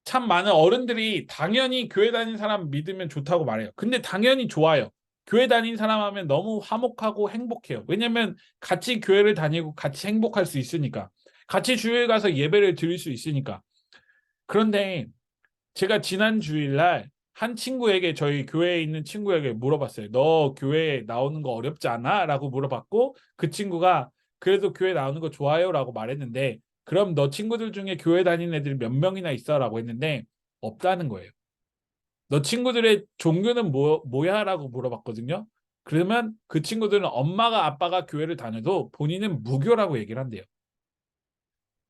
참 많은 어른들이 당연히 교회 다니는 사람 믿으면 좋다고 말해요. 근데 당연히 좋아요. 교회 다니는 사람 하면 너무 화목하고 행복해요. 왜냐면 같이 교회를 다니고 같이 행복할 수 있으니까. 같이 주일 가서 예배를 드릴 수 있으니까. 그런데 제가 지난 주일날 한 친구에게 저희 교회에 있는 친구에게 물어봤어요. 너 교회 나오는 거 어렵지 않아? 라고 물어봤고 그 친구가 그래도 교회 나오는 거 좋아요 라고 말했는데 그럼 너 친구들 중에 교회 다니는 애들 몇 명이나 있어? 라고 했는데 없다는 거예요. 너 친구들의 종교는 뭐야? 라고 물어봤거든요. 그러면 그 친구들은 엄마가 아빠가 교회를 다녀도 본인은 무교라고 얘기를 한대요.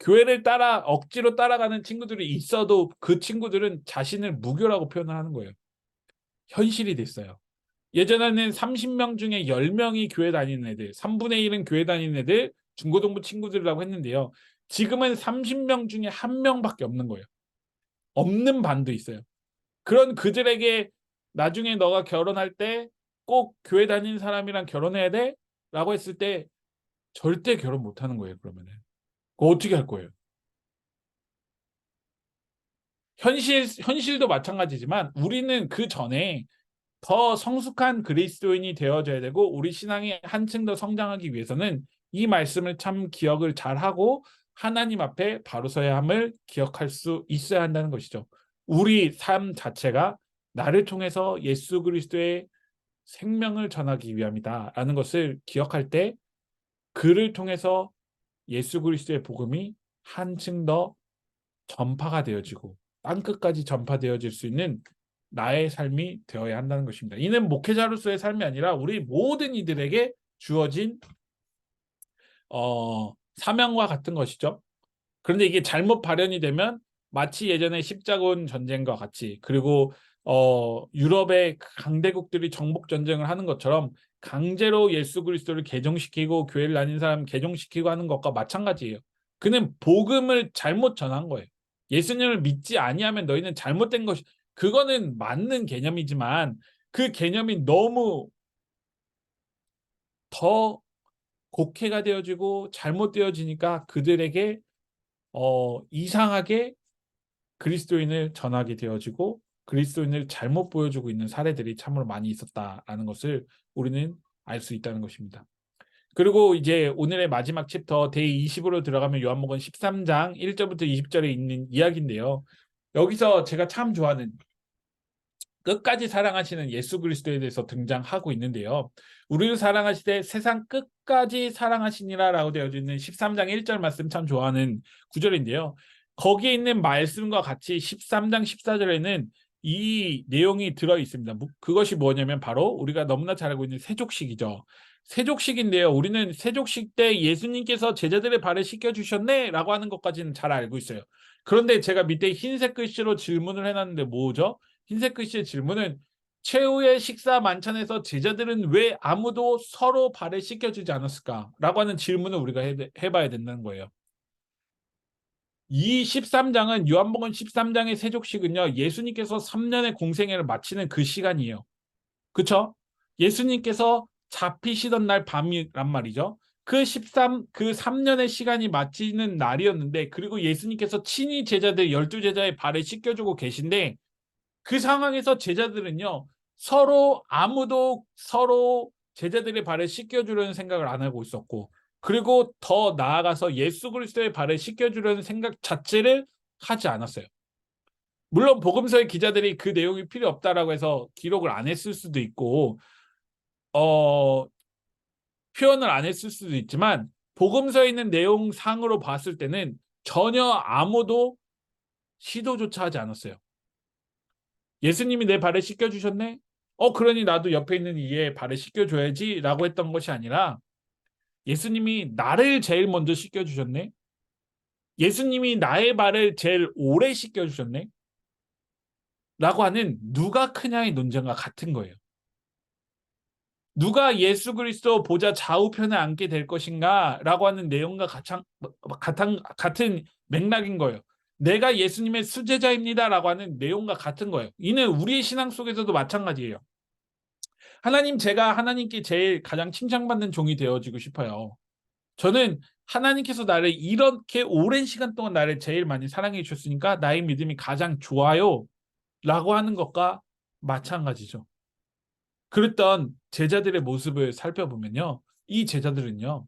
교회를 억지로 따라가는 친구들이 있어도 그 친구들은 자신을 무교라고 표현을 하는 거예요. 현실이 됐어요. 예전에는 30명 중에 10명이 교회 다니는 애들, 3분의 1은 교회 다니는 애들, 중고등부 친구들이라고 했는데요. 지금은 30명 중에 1명밖에 없는 거예요. 없는 반도 있어요. 그런 그들에게 나중에 너가 결혼할 때 꼭 교회 다니는 사람이랑 결혼해야 돼? 라고 했을 때 절대 결혼 못 하는 거예요, 그러면은. 그거 어떻게 할 거예요? 현실도 마찬가지지만 우리는 그 전에 더 성숙한 그리스도인이 되어져야 되고 우리 신앙이 한층 더 성장하기 위해서는 이 말씀을 참 기억을 잘하고 하나님 앞에 바로 서야 함을 기억할 수 있어야 한다는 것이죠. 우리 삶 자체가 나를 통해서 예수 그리스도의 생명을 전하기 위함이다라는 것을 기억할 때 그를 통해서 예수 그리스도의 복음이 한층 더 전파가 되어지고 땅끝까지 전파되어질 수 있는 나의 삶이 되어야 한다는 것입니다. 이는 목회자로서의 삶이 아니라 우리 모든 이들에게 주어진 사명과 같은 것이죠. 그런데 이게 잘못 발현이 되면 마치 예전에 십자군 전쟁과 같이 그리고 유럽의 강대국들이 정복 전쟁을 하는 것처럼 강제로 예수 그리스도를 개종시키고 교회를 다니는 사람 개종시키고 하는 것과 마찬가지예요. 그는 복음을 잘못 전한 거예요. 예수님을 믿지 아니하면 너희는 잘못된 것이 그거는 맞는 개념이지만 그 개념이 너무 더 곡해가 되어지고 잘못되어지니까 그들에게 이상하게 그리스도인을 전하게 되어지고 그리스도인을 잘못 보여주고 있는 사례들이 참으로 많이 있었다라는 것을 우리는 알 수 있다는 것입니다. 그리고 이제 오늘의 마지막 챕터 데이 20으로 들어가면 요한복음 13장 1절부터 20절에 있는 이야기인데요. 여기서 제가 참 좋아하는 끝까지 사랑하시는 예수 그리스도에 대해서 등장하고 있는데요. 우리를 사랑하시되 세상 끝까지 사랑하시니라라고 되어 있는 13장 1절 말씀 참 좋아하는 구절인데요. 거기에 있는 말씀과 같이 13장 14절에는 이 내용이 들어 있습니다. 그것이 뭐냐면 바로 우리가 너무나 잘 알고 있는 세족식이죠. 세족식인데요. 우리는 세족식 때 예수님께서 제자들의 발을 씻겨주셨네 라고 하는 것까지는 잘 알고 있어요. 그런데 제가 밑에 흰색 글씨로 질문을 해놨는데 뭐죠? 흰색 글씨의 질문은 최후의 식사 만찬에서 제자들은 왜 아무도 서로 발을 씻겨주지 않았을까라고 하는 질문을 우리가 해봐야 된다는 거예요. 이 13장은 요한복음 13장의 세족식은요. 예수님께서 3년의 공생애를 마치는 그 시간이에요. 그렇죠? 예수님께서 잡히시던 날 밤이란 말이죠. 그 3년의 시간이 마치는 날이었는데 그리고 예수님께서 친히 제자들 12제자의 발을 씻겨주고 계신데 그 상황에서 제자들은요. 아무도 서로 제자들의 발을 씻겨주려는 생각을 안 하고 있었고 그리고 더 나아가서 예수 그리스도의 발을 씻겨주려는 생각 자체를 하지 않았어요. 물론 복음서의 기자들이 그 내용이 필요 없다라고 해서 기록을 안 했을 수도 있고 표현을 안 했을 수도 있지만 복음서에 있는 내용상으로 봤을 때는 전혀 아무도 시도조차 하지 않았어요. 예수님이 내 발을 씻겨주셨네? 그러니 나도 옆에 있는 이의 발을 씻겨줘야지 라고 했던 것이 아니라 예수님이 나를 제일 먼저 씻겨주셨네? 예수님이 나의 발을 제일 오래 씻겨주셨네? 라고 하는 누가 크냐의 논쟁과 같은 거예요. 누가 예수 그리스도 보좌 좌우편에 앉게 될 것인가 라고 하는 내용과 같은 맥락인 거예요. 내가 예수님의 수제자입니다 라고 하는 내용과 같은 거예요. 이는 우리의 신앙 속에서도 마찬가지예요. 하나님, 제가 하나님께 제일 가장 칭찬받는 종이 되어지고 싶어요. 저는 하나님께서 나를 이렇게 오랜 시간 동안 나를 제일 많이 사랑해 주셨으니까 나의 믿음이 가장 좋아요 라고 하는 것과 마찬가지죠. 그랬던 제자들의 모습을 살펴보면요, 이 제자들은요,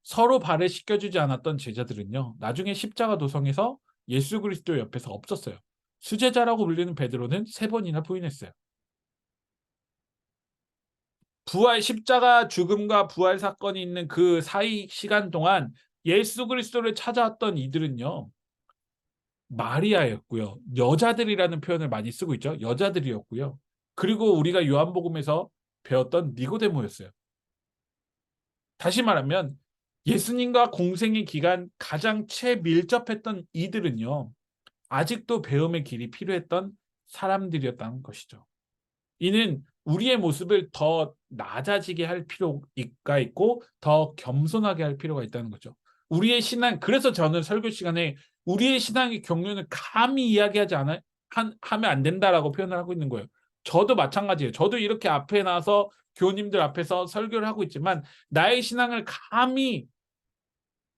서로 발을 씻겨주지 않았던 제자들은요, 나중에 십자가 도성에서 예수 그리스도 옆에서 없었어요. 수제자라고 불리는 베드로는 3번이나 부인했어요. 부활, 십자가 죽음과 부활 사건이 있는 그 사이 시간 동안 예수 그리스도를 찾아왔던 이들은요, 마리아였고요. 여자들이라는 표현을 많이 쓰고 있죠. 여자들이었고요. 그리고 우리가 요한복음에서 배웠던 니고데모였어요. 다시 말하면 예수님과 공생의 기간 가장 최밀접했던 이들은요, 아직도 배움의 길이 필요했던 사람들이었다는 것이죠. 이는 우리의 모습을 더 낮아지게 할 필요가 있고 더 겸손하게 할 필요가 있다는 거죠. 우리의 신앙, 그래서 저는 설교 시간에 우리의 신앙의 경륜을 감히 이야기하지 하면 안 된다라고 표현을 하고 있는 거예요. 저도 마찬가지예요. 저도 이렇게 앞에 나와서 교우님들 앞에서 설교를 하고 있지만 나의 신앙을 감히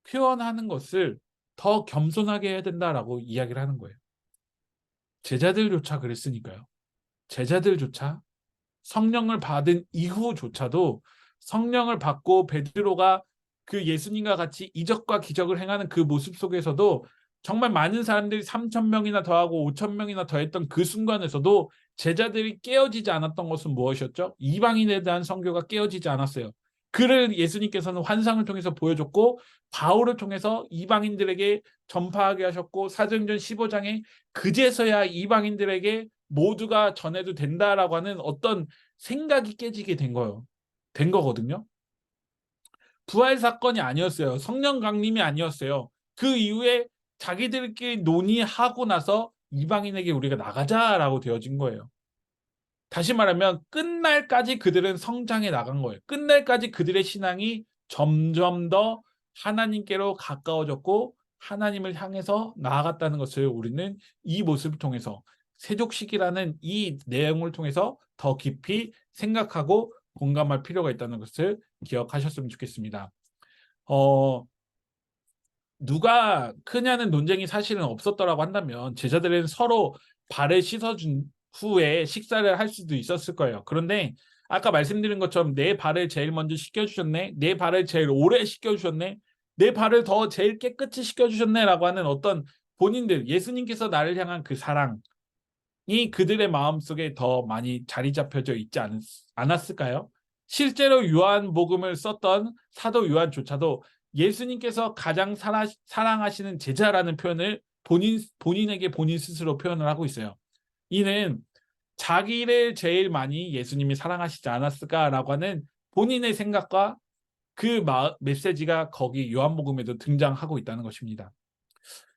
표현하는 것을 더 겸손하게 해야 된다라고 이야기를 하는 거예요. 제자들조차 그랬으니까요. 제자들조차 성령을 받은 이후조차도 성령을 받고 베드로가 그 예수님과 같이 이적과 기적을 행하는 그 모습 속에서도 정말 많은 사람들이 3,000명이나 더하고 5,000명이나 더했던 그 순간에서도 제자들이 깨어지지 않았던 것은 무엇이었죠? 이방인에 대한 선교가 깨어지지 않았어요. 그를 예수님께서는 환상을 통해서 보여줬고 바울을 통해서 이방인들에게 전파하게 하셨고 사도행전 15장에 그제서야 이방인들에게 모두가 전해도 된다라고 하는 어떤 생각이 깨지게 된 거거든요. 부활 사건이 아니었어요. 성령 강림이 아니었어요. 그 이후에 자기들끼리 논의하고 나서 이방인에게 우리가 나가자라고 되어진 거예요. 다시 말하면 끝날까지 그들은 성장해 나간 거예요. 끝날까지 그들의 신앙이 점점 더 하나님께로 가까워졌고 하나님을 향해서 나아갔다는 것을 우리는 이 모습을 통해서 세족식이라는 이 내용을 통해서 더 깊이 생각하고 공감할 필요가 있다는 것을 기억하셨으면 좋겠습니다. 누가 크냐는 논쟁이 사실은 없었더라고 한다면 제자들은 서로 발을 씻어준 후에 식사를 할 수도 있었을 거예요. 그런데 아까 말씀드린 것처럼 내 발을 제일 먼저 씻겨주셨네, 내 발을 제일 오래 씻겨주셨네, 내 발을 더 제일 깨끗이 씻겨주셨네 라고 하는 어떤 본인들, 예수님께서 나를 향한 그 사랑이 그들의 마음속에 더 많이 자리 잡혀져 있지 않았을까요? 실제로 요한복음을 썼던 사도 요한조차도 예수님께서 가장 사랑하시는 제자라는 표현을 본인에게 본인 스스로 표현을 하고 있어요. 이는 자기를 제일 많이 예수님이 사랑하시지 않았을까라고 하는 본인의 생각과 그 메시지가 거기 요한복음에도 등장하고 있다는 것입니다.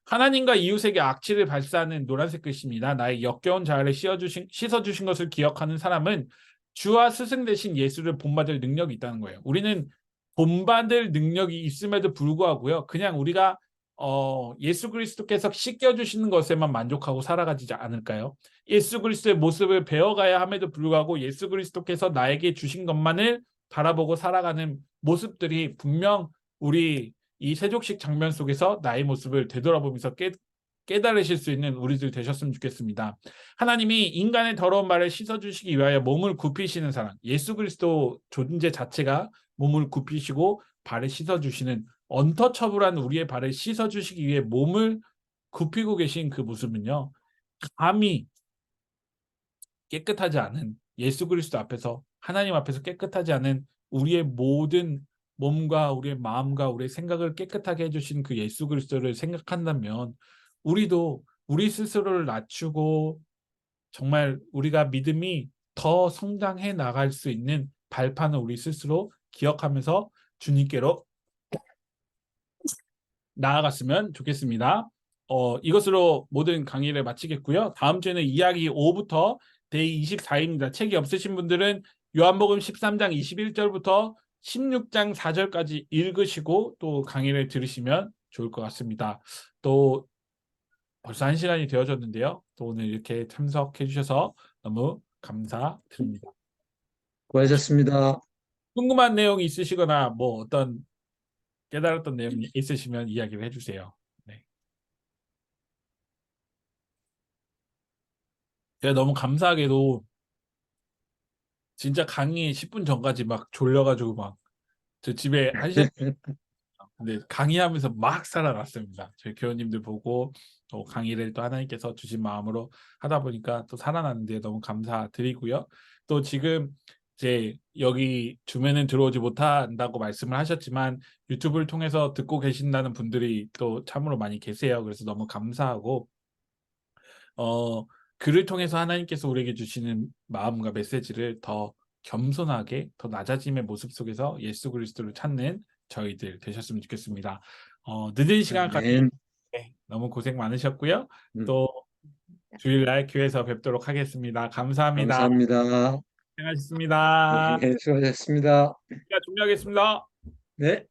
하나님과 이웃에게 악취를 발사하는 노란색 글씨입니다. 나의 역겨운 자아를 씻어주신 것을 기억하는 사람은 주와 스승 되신 예수를 본받을 능력이 있다는 거예요. 우리는 본받을 능력이 있음에도 불구하고요, 그냥 우리가 예수 그리스도께서 씻겨주시는 것에만 만족하고 살아가지 않을까요? 예수 그리스도의 모습을 배워가야 함에도 불구하고 예수 그리스도께서 나에게 주신 것만을 바라보고 살아가는 모습들이 분명 우리 이 세족식 장면 속에서 나의 모습을 되돌아보면서 깨달으실 수 있는 우리들 되셨으면 좋겠습니다. 하나님이 인간의 더러운 발을 씻어주시기 위하여 몸을 굽히시는 사람, 예수 그리스도 존재 자체가 몸을 굽히시고 발을 씻어주시는, 언터처블한 우리의 발을 씻어주시기 위해 몸을 굽히고 계신 그 모습은요, 감히 깨끗하지 않은 예수 그리스도 앞에서 하나님 앞에서 깨끗하지 않은 우리의 모든 몸과 우리의 마음과 우리의 생각을 깨끗하게 해주신 그 예수 그리스도를 생각한다면 우리도 우리 스스로를 낮추고 정말 우리가 믿음이 더 성장해 나갈 수 있는 발판을 우리 스스로 기억하면서 주님께로 나아갔으면 좋겠습니다. 이것으로 모든 강의를 마치겠고요. 다음 주에는 이야기 5부터 데이 24입니다. 책이 없으신 분들은 요한복음 13장 21절부터 16장 4절까지 읽으시고 또 강의를 들으시면 좋을 것 같습니다. 또 벌써 1시간이 되어졌는데요. 또 오늘 이렇게 참석해 주셔서 너무 감사드립니다. 수고하셨습니다. 궁금한 내용 있으시거나 뭐 어떤 깨달았던 내용이 있으시면 이야기를 해주세요. 네. 제가 너무 감사하게도 진짜 강의 10분 전까지 막 졸려가지고 막 저 집에 1시간 근데 강의하면서 막 살아났습니다. 저희 교우님들 보고 또 강의를 또 하나님께서 주신 마음으로 하다 보니까 또 살아났는데 너무 감사드리고요. 또 지금 이제 여기 주면은 들어오지 못한다고 말씀을 하셨지만 유튜브를 통해서 듣고 계신다는 분들이 또 참으로 많이 계세요. 그래서 너무 감사하고 글을 통해서 하나님께서 우리에게 주시는 마음과 메시지를 더 겸손하게 더 낮아짐의 모습 속에서 예수 그리스도를 찾는 저희들 되셨으면 좋겠습니다. 늦은 시간까지 아멘. 너무 고생 많으셨고요. 음, 또 주일날 교회에서 뵙도록 하겠습니다. 감사합니다. 감사합니다. 고생하셨습니다. 네, 수고하셨습니다. 종료하겠습니다. 네.